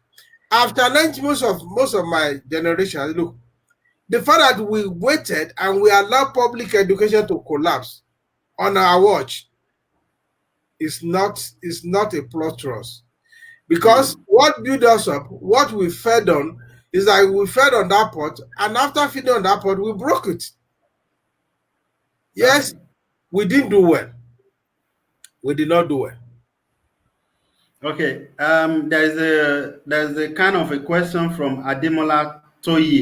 B: I've challenged most of my generation. Look, the fact that we waited and we allowed public education to collapse on our watch is not a plus to us. Because
A: hmm.
B: what built us up, what we fed on, is that we fed on that pot, and after feeding on that pot, we broke it.
A: Okay.
B: Yes, we didn't do well. We did not do well.
A: Okay. There's a kind of a question from Ademola Tayo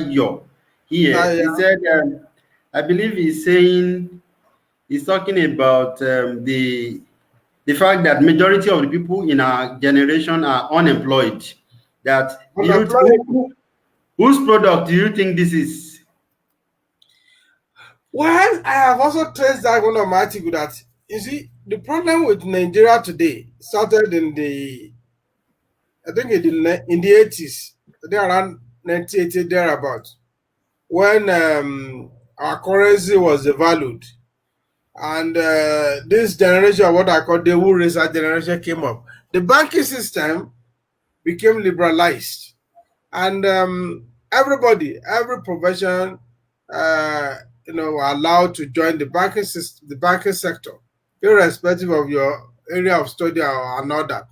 A: here. He
B: Yeah.
A: said, I believe he's talking about the fact that majority of the people in our generation are unemployed. That do you
B: Unemployed.
A: whose product do you think this is?
B: Well, I have also traced that one of my article that, you see, the problem with Nigeria today started I think in the 80s, I think around 1980 thereabout, when our currency was devalued, and this generation, what I call the wool racer generation, came up. The banking system became liberalized, and everybody, every profession, were allowed to join the banking system, the banking sector, irrespective of your area of study or another.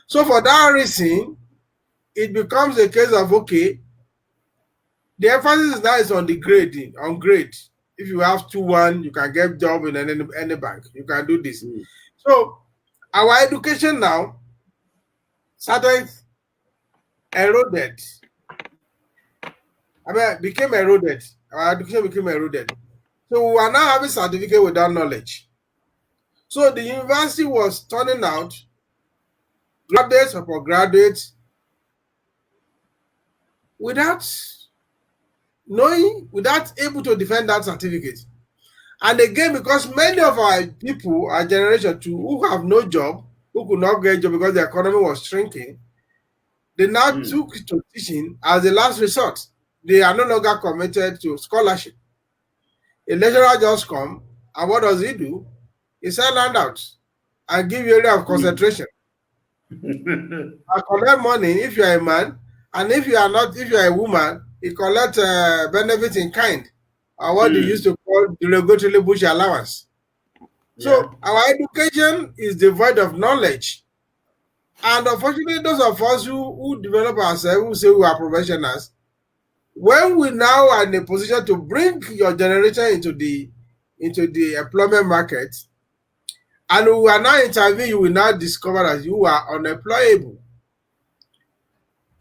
B: So for that reason, it becomes a case of, okay, the emphasis now is on the grading, on grade. If you have 2-1, you can get job in any bank. You can do this. So our education now started eroded. Became eroded. Our education became eroded. So we are now having certificate without knowledge. So the university was turning out graduates upon graduates without knowing, without able to defend that certificate. And again, because many of our people, our generation too, who have no job, who could not get a job because the economy was shrinking, they now took to teaching as the last resort. They are no longer committed to scholarship. A lecturer just come, and what does he do? He sell handouts and give you area of concentration. And collect money if you are a man, and if you are not, if you are a woman, he collect benefits in kind, or what they used to call derogatory bush allowance. So our education is devoid of knowledge. And unfortunately, those of us who develop ourselves, who say we are professionals, when we now are in a position to bring your generation into the employment market, and we are now interviewing, you will now discover that you are unemployable.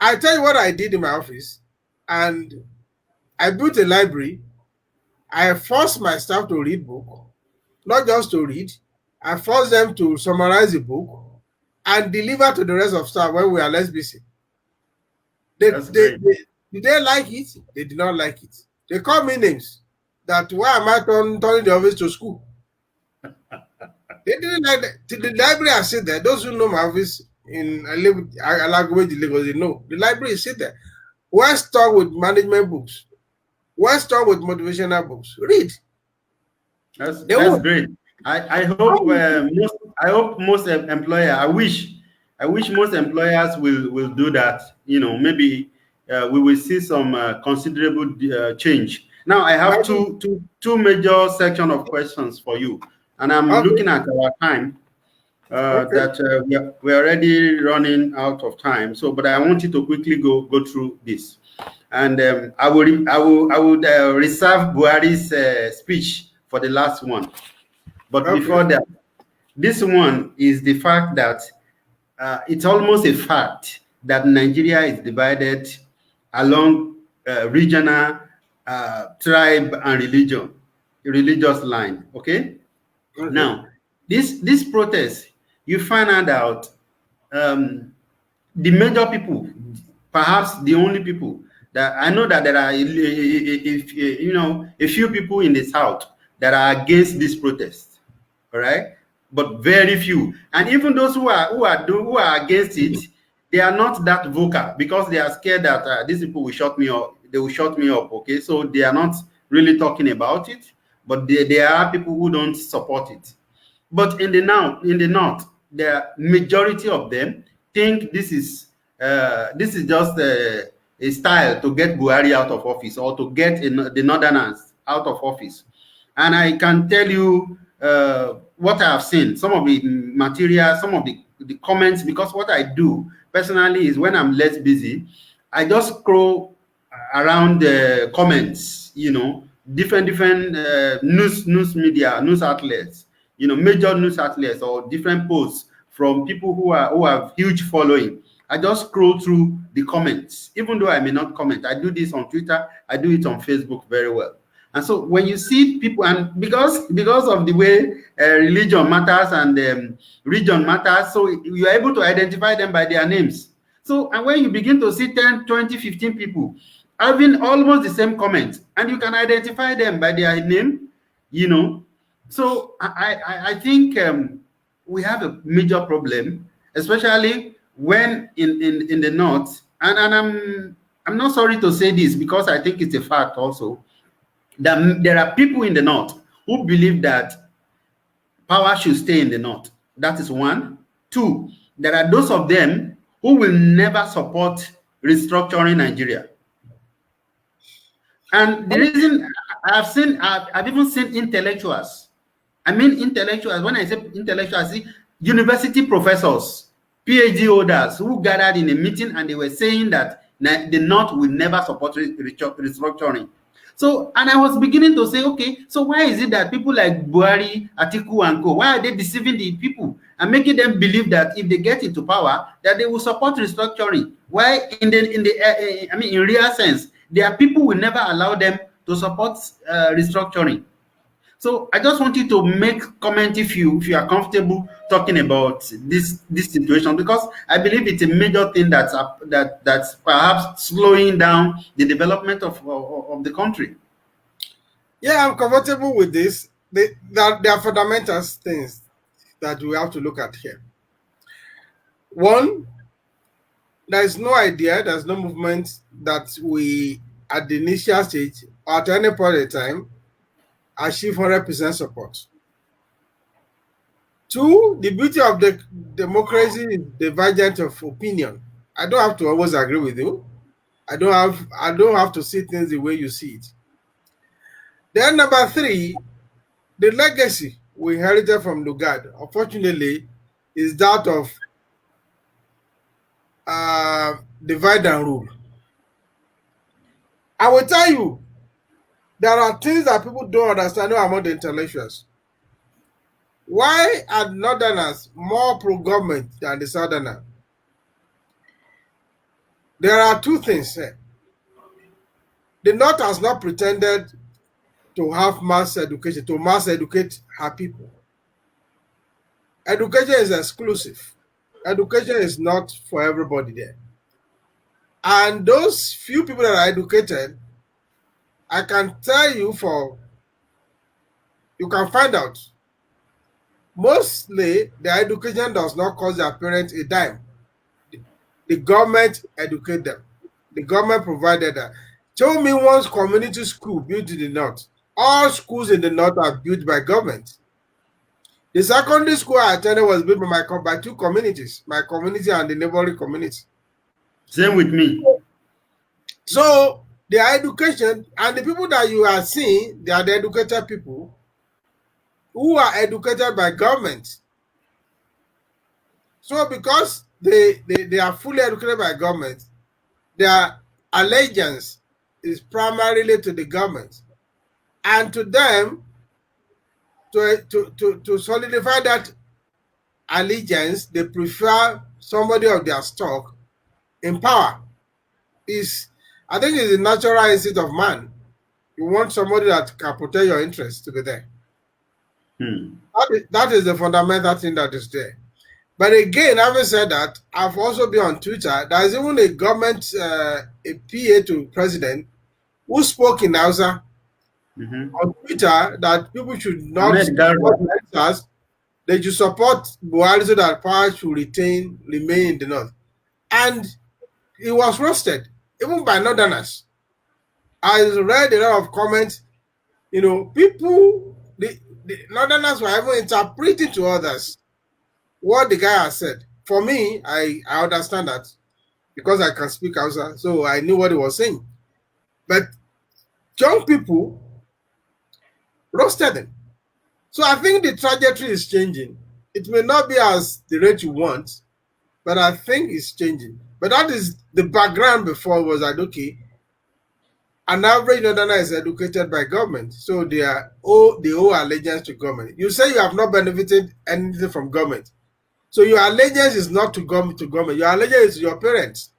B: I tell you what I did in my office, and I built a library. I forced my staff to read book, not just to read. I forced them to summarize the book and deliver to the rest of staff when we are less busy. Did they like it? They did not like it. They called me names. That why am I turning the office to school? They didn't like that. The library I sit there. Those who know my office I like Lagos, they know. The library is sit there. Well stocked with management books. Well stocked with motivational books. Read.
A: That's great. I hope most employer. I wish most employers will do that. Maybe we will see some considerable change. Now I have two major section of questions for you, and I'm looking at our time. That we're already running out of time. So, but I want you to quickly go through this, and I would reserve Buhari's speech for the last one. But before that, this one is the fact that it's almost a fact that Nigeria is divided along regional, tribe, and religious line. Okay? Now, this protest, you find out the major people, perhaps the only people that I know, that there are a few people in the South that are against this protest, all right, but very few. And even those who are against it, they are not that vocal because they are scared that these people will shut me up. They will shut me up. Okay, so they are not really talking about it, but there are people who don't support it. But in the north, the majority of them think this is just a style to get Buhari out of office, or to get the Northerners out of office. And I can tell you what I have seen, some of the material, some of the comments, because what I do personally is when I'm less busy, I just scroll around the comments, different news media, news outlets, major news outlets, or different posts from people who have huge following. I just scroll through the comments, even though I may not comment. I do this on Twitter, I do it on Facebook very well. And so when you see people, and because of the way religion matters and region matters, so you are able to identify them by their names. So, and when you begin to see 10, 20, 15 people having almost the same comment, and you can identify them by their name, So I think we have a major problem, especially when in the north, and I'm not sorry to say this because I think it's a fact also, that there are people in the north who believe that power should stay in the north. That is one. Two, there are those of them who will never support restructuring Nigeria. And the reason I've even seen intellectuals. I mean intellectuals. When I say intellectuals, I see university professors, PhD holders who gathered in a meeting and they were saying that the North will never support restructuring. So, and I was beginning to say, okay, so why is it that people like Buhari, Atiku, and co, why are they deceiving the people and making them believe that if they get into power, that they will support restructuring? Why, in real sense, there are people who will never allow them to support restructuring. So I just want you to make comment if you are comfortable talking about this situation, because I believe it's a major thing that's perhaps slowing down the development of the country.
B: Yeah, I'm comfortable with this. There are fundamental things that we have to look at here. One, there is no idea, there's no movement that we, at the initial stage, or at any point in time, achieve 100% support. Two, the beauty of the democracy is divergent of opinion. I don't have to always agree with you. I don't have to see things the way you see it. Then number three, the legacy we inherited from Lugard, unfortunately, is that of divide and rule. I will tell you, there are things that people don't understand among the intellectuals. Why are Northerners more pro-government than the Southerners? There are two things here. The North has not pretended to have mass education, to mass educate her people. Education is exclusive. Education is not for everybody there. And those few people that are educated, I can tell you you can find out, mostly their education does not cost their parents a dime. The government educate them. The government provided that. Show me one community school built in the North. All schools in the North are built by government. The secondary school I attended was built by two communities, my community and the neighboring community.
A: Same with me.
B: So their education, and the people that you are seeing, they are the educated people who are educated by government. So because they are fully educated by government, their allegiance is primarily to the government. And to them, to solidify that allegiance, they prefer somebody of their stock in power. I think it's the natural instinct of man. You want somebody that can protect your interests to be there. That is the fundamental thing that is there. But again, having said that, I've also been on Twitter. There's even a government, a PA to president, who spoke in Hausa on Twitter that people should not support ministers. They should support Buhari so that power should remain in the North. And it was roasted, even by Northerners. I read a lot of comments. People, the Northerners were even interpreting to others what the guy has said. For me, I understand that because I can speak Hausa, so I knew what he was saying. But young people roasted him. So I think the trajectory is changing. It may not be as the rate you want, but I think it's changing. But that is the background before was that, okay, an average Northerner is educated by government, so they owe allegiance to government. You say you have not benefited anything from government. So your allegiance is not to government. Your allegiance is to your parents.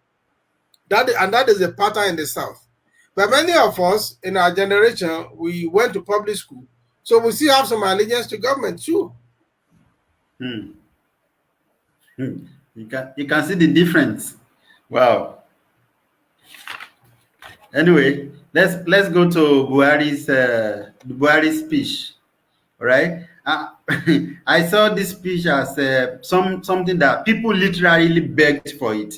B: That is the pattern in the South. But many of us in our generation, we went to public school, so we still have some allegiance to government too.
A: You can see the difference. Wow. Anyway, let's go to Buhari's speech. All right. I saw this speech as something that people literally begged for it.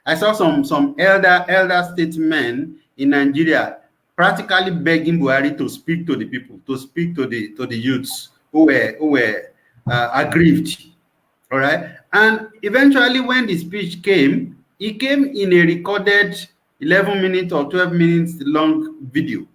A: I saw some elder statesmen in Nigeria practically begging Buhari to speak to the people, to speak to the youths who were aggrieved. All right. And eventually, when the speech came, it came in a recorded 11 minutes or 12 minutes long video.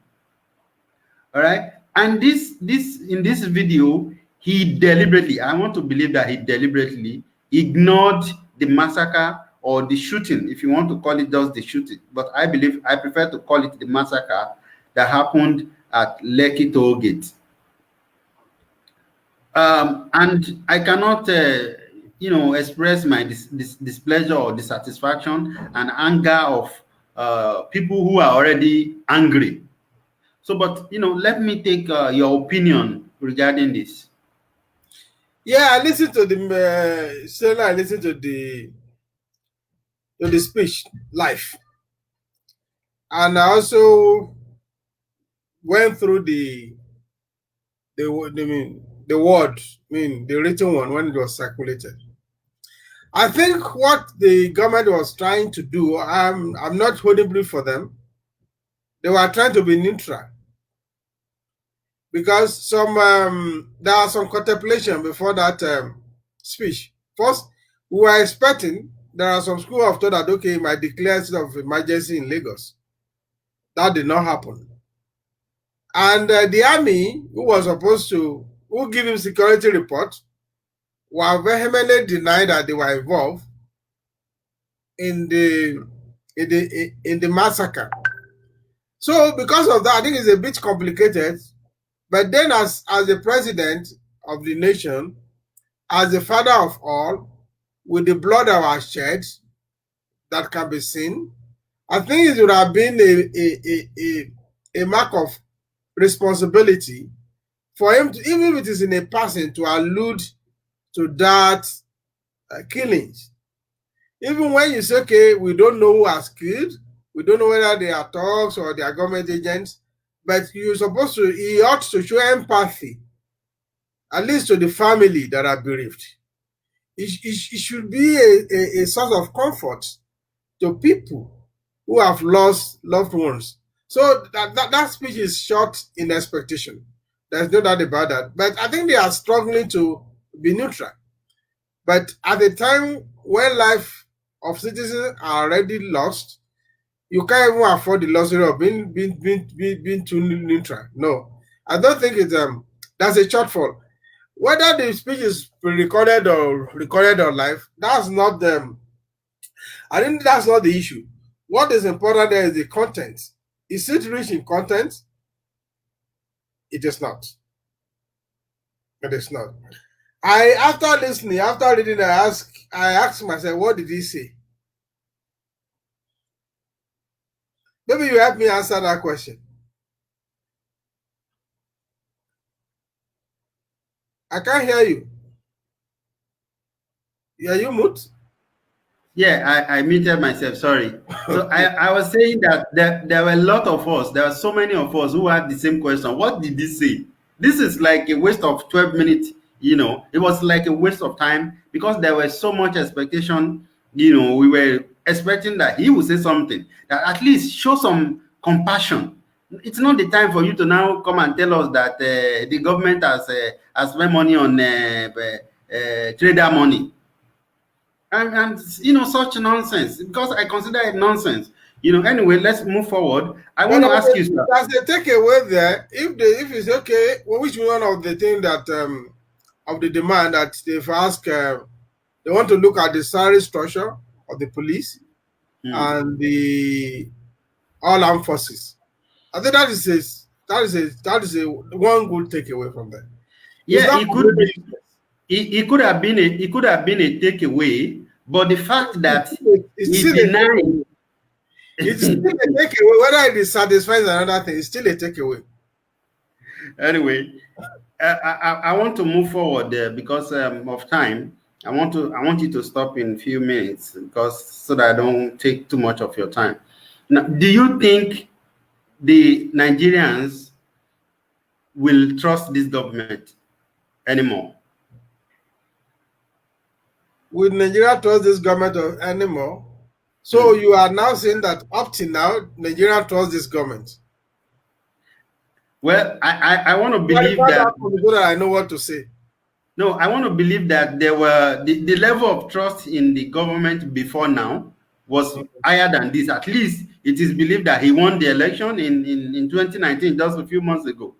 A: All right. And in this video, he deliberately, I want to believe that he deliberately ignored the massacre or the shooting, if you want to call it just the shooting. But I prefer to call it the massacre that happened at Lekkitollgate. And I cannot, express my displeasure or dissatisfaction and anger of people who are already angry. So, but let me take your opinion regarding this.
B: Yeah, I listened to I listened to the speech live, and I also went through the word, the written one when it was circulated. I think what the government was trying to do, I'm not holding brief for them. They were trying to be neutral, because there are some contemplation before that speech. First, we were expecting, there are some school of thought that okay, it might declare state of emergency in Lagos. That did not happen. And the army, who give him security report, were vehemently denied that they were involved in the massacre. So because of that, I think it's a bit complicated. But then as the president of the nation, as the father of all, with the blood that was shed that can be seen, I think it would have been a mark of responsibility for him to, even if it is in a passing, to allude to that killings. Even when you say, okay, we don't know who has killed, we don't know whether they are thugs or they are government agents, but he ought to show empathy, at least to the family that are bereaved. It should be a source of comfort to people who have lost loved ones. So that speech is short in expectation. There's no doubt about that. But I think they are struggling to be neutral. But at the time when life of citizens are already lost, you can't even afford the luxury of being too neutral. No, I don't think it's that's a shortfall. Whether the speech is recorded or recorded on live, that's not them. I think that's not the issue. What is important there is the content. Is it rich in content? It is not. It is not. After reading, I asked myself, what did he say? Maybe you help me answer that question. I can't hear you. Yeah, you mute?
A: Yeah, I muted myself, sorry. So I was saying that there were a lot of us, there were so many of us who had the same question. What did he say? This is like a waste of 12 minutes, It was like a waste of time because there was so much expectation. We were expecting that he would say something that at least show some compassion. It's not the time for you to now come and tell us that the government has spent money on trader money. And such nonsense, because I consider it nonsense. Anyway, let's move forward. I want to ask you, sir.
B: As a takeaway there, if it's okay, well, which one of the things that of the demand that they've asked, they want to look at the salary structure of the police and the all armed forces. I think that is a one good takeaway from that.
A: Yeah, it could have been a takeaway, but the fact that
B: it's still it's still a takeaway. Whether it is satisfies another thing, it's still a takeaway.
A: Anyway, I want to move forward there because of time. I want you to stop in a few minutes so that I don't take too much of your time. Now, do you think the Nigerians will trust this government anymore?
B: Will Nigeria trust this government anymore? So you are now saying that up till now, Nigeria trusts this government.
A: Well, I want to believe
B: Clarify
A: that.
B: that for me so that I know what to say.
A: No, I want to believe that there were the level of trust in the government before now was higher than this. At least it is believed that he won the election in 2019, just a few months ago.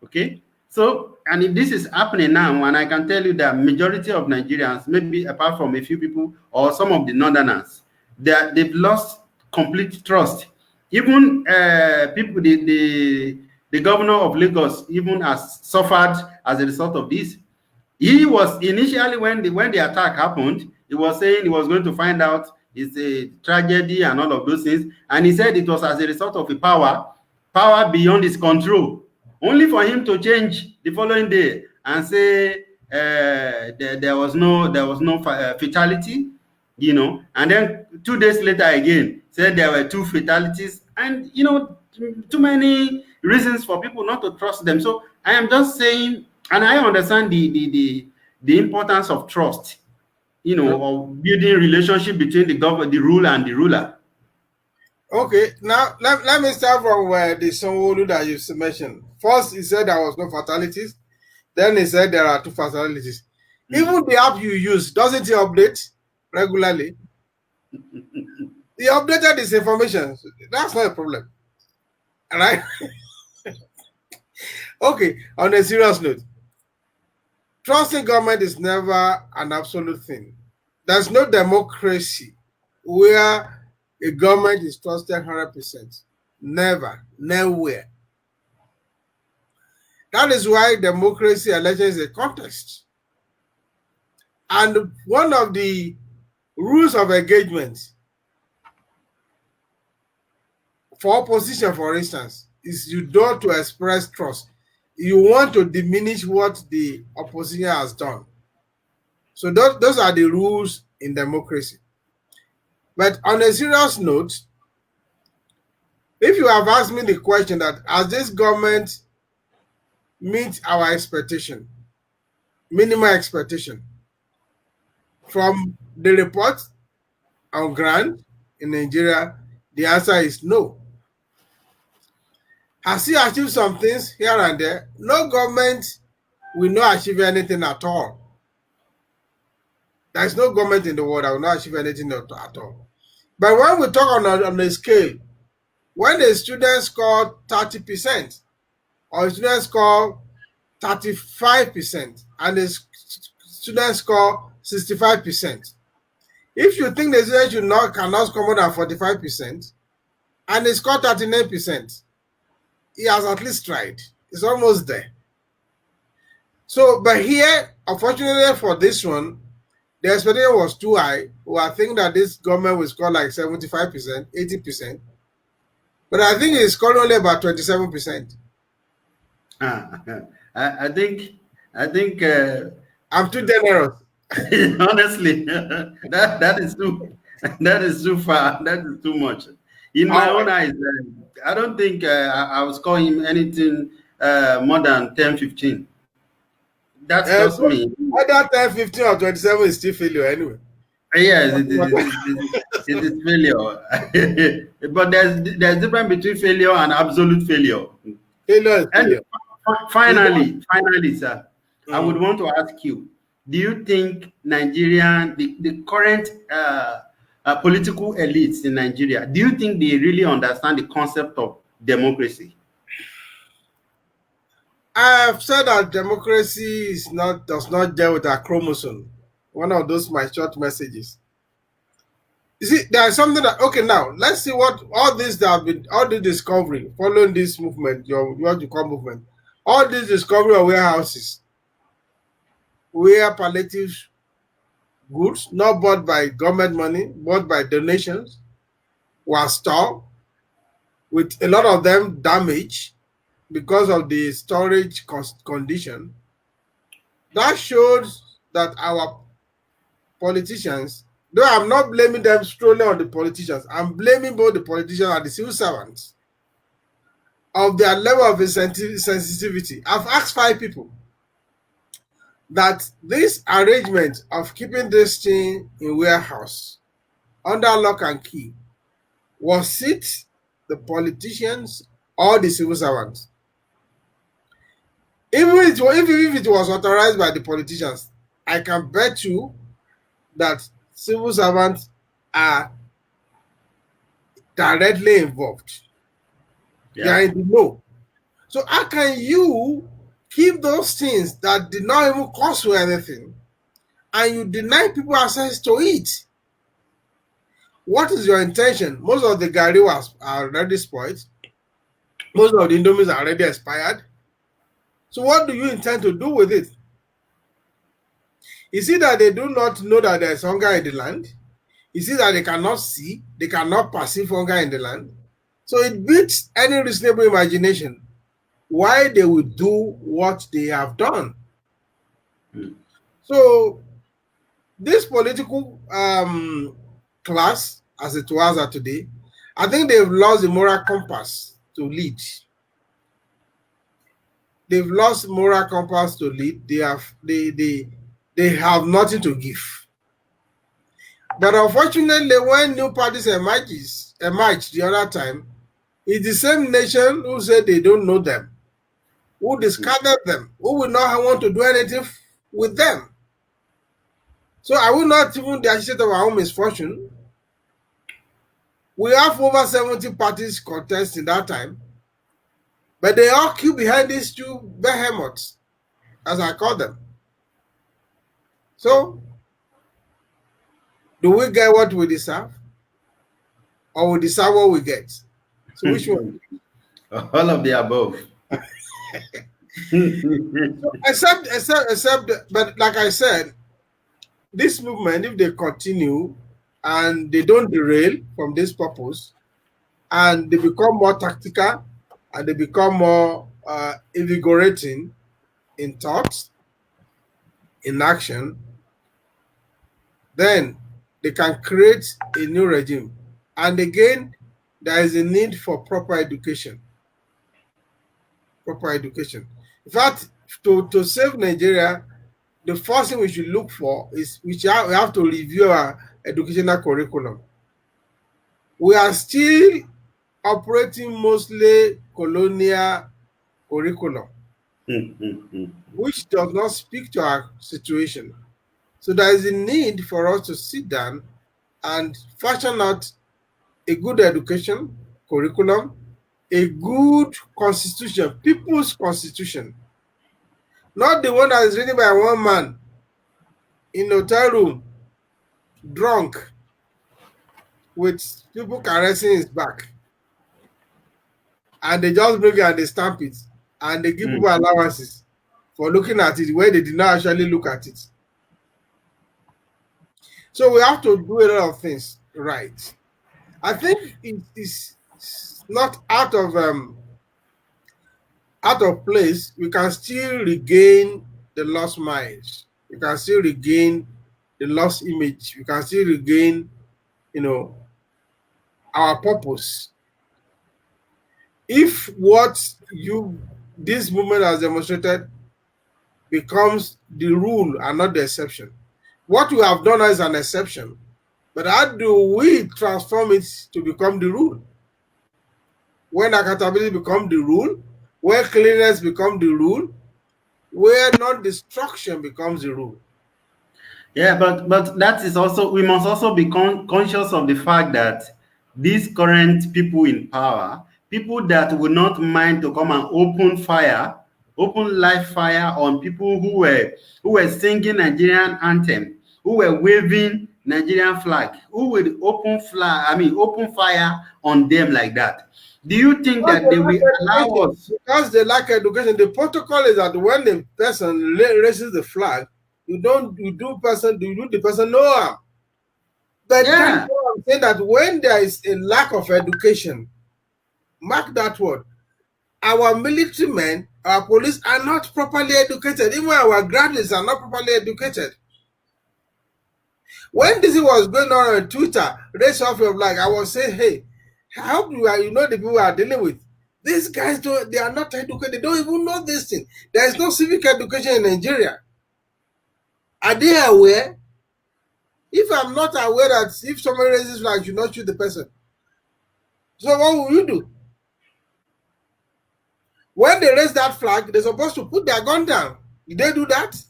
A: Okay, so and if this is happening now, and I can tell you that majority of Nigerians, maybe apart from a few people or some of the northerners, they've lost complete trust. Even people, the governor of Lagos even has suffered as a result of this. He was initially, when the attack happened, he was saying he was going to find out it's a tragedy and all of those things, and he said it was as a result of a power beyond his control, only for him to change the following day and say there was no fatality, you know, and then 2 days later again said there were 2 fatalities, and you know, too many reasons for people not to trust them. So I am just saying, and I understand the importance of trust, you know, of building relationship between the government, the ruler, and the ruler.
B: Okay, now let me start from where the Sanwo-Olu that you mentioned. First, he said there was no fatalities. Then he said there are 2 fatalities. Even the app you use, doesn't it update regularly? He updated this information. That's not a problem. Right? Okay, on a serious note, trusting government is never an absolute thing. There's no democracy where a government is trusted 100%. Never, nowhere. That is why democracy election is a contest. And one of the rules of engagement for opposition, for instance, is you don't to express trust. You want to diminish what the opposition has done. So those are the rules in democracy. But on a serious note, if you have asked me the question that has this government meet our expectation, minimal expectation, from the report on ground in Nigeria, the answer is no. Has he achieved some things here and there? No government will not achieve anything at all. There is no government in the world that will not achieve anything at all. But when we talk on a scale, when a student score 30% or a student score 35% and a student score 65%, if you think the student cannot score more than 45% and he scored 39%, he has at least tried. It's almost there. So, but here, unfortunately for this one, the expectation was too high. We are thinking that this government will score like 75%, 80%. But I think it's scoring only about 27%.
A: I think
B: I'm too generous.
A: Honestly, that is too far. That is too much. In my own eyes, I don't think I will score him anything more than 10, 15. That's just me.
B: Whether 10, 15 or 27 is still failure anyway.
A: Yes, it is failure. But there's difference between failure and absolute failure.
B: Failure is failure.
A: Finally, sir, I would want to ask you, do you think Nigerian, the current political elites in Nigeria, do you think they really understand the concept of democracy?
B: I have said that democracy does not deal with a chromosome. One of those my short messages. You see, there is something that now let's see what all this that have been all the discovery following this movement, what you call movement, all this discovery of warehouses where palliative goods not bought by government money, bought by donations, were stored with a lot of them damaged because of the storage condition. That shows that our politicians, though I'm not blaming them solely on the politicians, I'm blaming both the politicians and the civil servants of their level of sensitivity. I've asked 5 people that this arrangement of keeping this thing in warehouse under lock and key, was it the politicians or the civil servants? Even if it was authorized by the politicians, I can bet you that civil servants are directly involved.
A: Yeah.
B: They are in the know. So how can you keep those things that did not even cost you anything and you deny people access to it? What is your intention? Most of the gari are already spoiled. Most of the indomies are already expired. So what do you intend to do with it? Is it that they do not know that there is hunger in the land? Is it that they cannot see, they cannot perceive hunger in the land? So it beats any reasonable imagination why they will do what they have done. So this political class, as it was today, I think they've lost the moral compass to lead. They've lost moral compass to lead. They have nothing to give. But unfortunately, when new parties emerge the other time, it's the same nation who said they don't know them, who discarded them, who will not want to do anything with them. So I will not even the associate of our own misfortune. We have over 70 parties contesting that time, but they all queue behind these two behemoths, as I call them. So, do we get what we deserve? Or we deserve what we get? So which one?
A: All of the above.
B: So except, but like I said, this movement, if they continue and they don't derail from this purpose, and they become more tactical, and they become more invigorating in thoughts, in action, then they can create a new regime. And again, there is a need for proper education. Proper education. In fact, to save Nigeria, the first thing we should look for is we have to review our educational curriculum. We are still operating mostly colonial curriculum, which does not speak to our situation. So there is a need for us to sit down and fashion out a good education curriculum, a good constitution, people's constitution, not the one that is written by one man in a hotel room, drunk, with people caressing his back, and they just bring it and they stamp it, and they give people allowances for looking at it where they did not actually look at it. So we have to do a lot of things right. I think it is not out of place. We can still regain the lost miles. We can still regain the lost image. We can still regain, our purpose. If what this movement has demonstrated becomes the rule and not the exception, what we have done is an exception, but how do we transform it to become the rule? When accountability becomes the rule, where cleanliness becomes the rule, where non-destruction becomes the rule.
A: Yeah, but that is also, we must also be conscious of the fact that these current people in power, people that will not mind to come and open live fire on people who were singing Nigerian anthem, who were waving Nigerian flag, who will open fire on them like that. Do you think that they will allow us?
B: Because they lack education. The protocol is that when the person raises the flag, you do the person no harm. But
A: Yeah.
B: I'm saying that when there is a lack of education, mark that word, our military men, our police are not properly educated. Even our graduates are not properly educated. When this was going on Twitter, raise off your flag, I was saying, hey, how do you know the people we are dealing with? These guys, they are not educated. They don't even know this thing. There is no civic education in Nigeria. Are they aware If I'm not aware that if somebody raises flag, I should not shoot the person. So what will you do? When they raise that flag, they're supposed to put their gun down. Did they do that?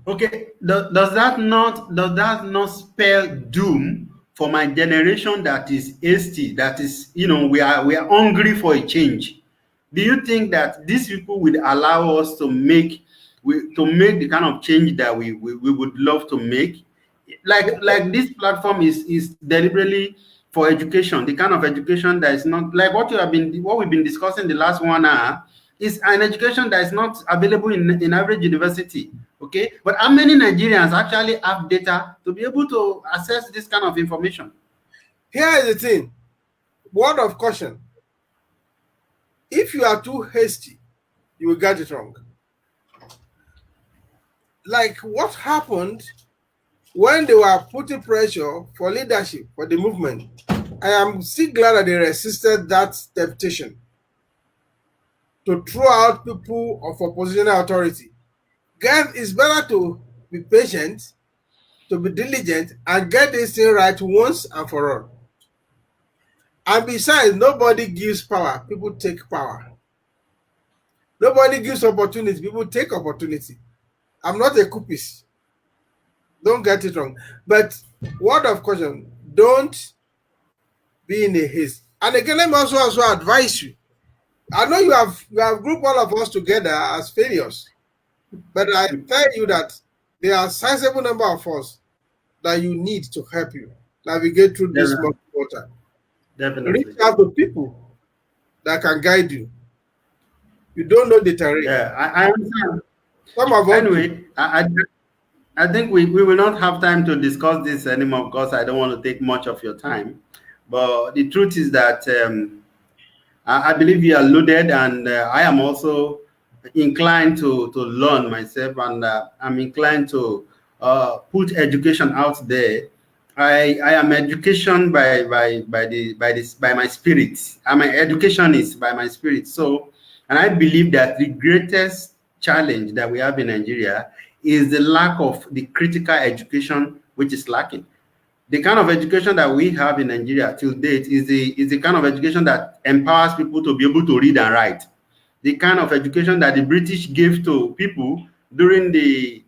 A: Okay, does that not spell doom for my generation that is hasty, that is, we are hungry for a change? Do you think that these people would allow us to make the kind of change that we would love to make? Like this platform is deliberately for education, the kind of education that is not like what we've been discussing the last 1 hour is an education that is not available in average university. Okay, but how many Nigerians actually have data to be able to access this kind of information?
B: Here is the thing. Word of caution. If you are too hasty, you will get it wrong. Like what happened when they were putting pressure for leadership for the movement. I am still glad that they resisted that temptation to throw out people of oppositional authority. Guys, it's better to be patient, to be diligent, and get this thing right once and for all. And besides, nobody gives power, people take power. Nobody gives opportunity, people take opportunity. I'm not a coupist. Don't get it wrong. But word of caution, don't be in a haste. And again, let me also advise you. I know you have grouped all of us together as failures, but I tell you that there are a sizable number of us that you need to help you navigate through this water.
A: Definitely.
B: Reach out to people that can guide you. You don't know the terrain.
A: Yeah, I understand.
B: Some of
A: anyway, I think we will not have time to discuss this anymore because I don't want to take much of your time. But the truth is that I believe you are loaded, and I am also inclined to learn myself, and I'm inclined to put education out there. I am education by my spirit. I'm an educationist by my spirit. So, and I believe that the greatest challenge that we have in Nigeria is the lack of the critical education which is lacking. The kind of education that we have in Nigeria till date is the kind of education that empowers people to be able to read and write. The kind of education that the British gave to people during the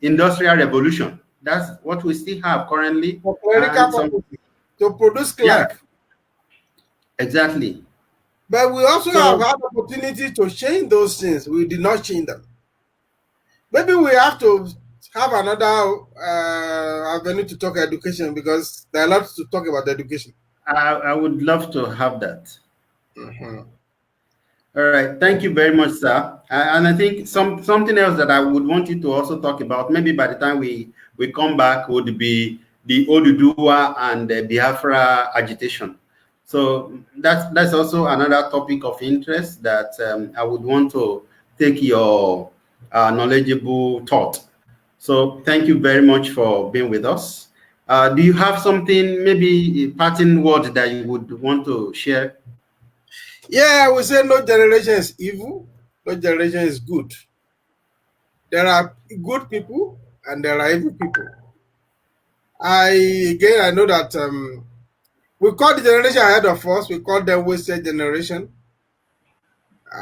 A: Industrial Revolution. That's what we still have currently.
B: For clerical to produce clerk.
A: Yeah, exactly.
B: But we also have had opportunity to change those things. We did not change them. Maybe we have to have another avenue to talk education, because there are lots to talk about education.
A: I would love to have that. All right, thank you very much, sir. And I think something else that I would want you to also talk about, maybe by the time we come back, would be the Oduduwa and the Biafra agitation. So that's also another topic of interest that I would want to take your knowledgeable thought. So thank you very much for being with us. Do you have something, maybe a parting word that you would want to share?
B: Yeah, I would say no generation is evil, no generation is good. There are good people and there are evil people. I know that we call the generation ahead of us, we call them wasted generation.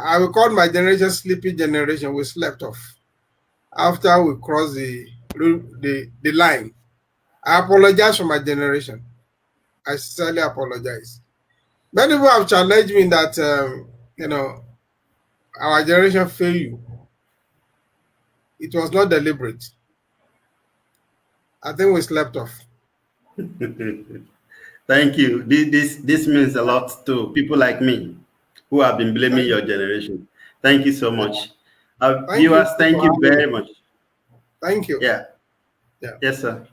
B: I will call my generation sleepy generation. We slept off after we crossed the line. I apologize for my generation. I sincerely apologize. Many people have challenged me that our generation failed you. It was not deliberate. I think we slept off.
A: Thank you. This means a lot to people like me who have been blaming your generation. Thank you so much. Viewers, thank you very much.
B: Thank you.
A: Yeah. Yes, sir.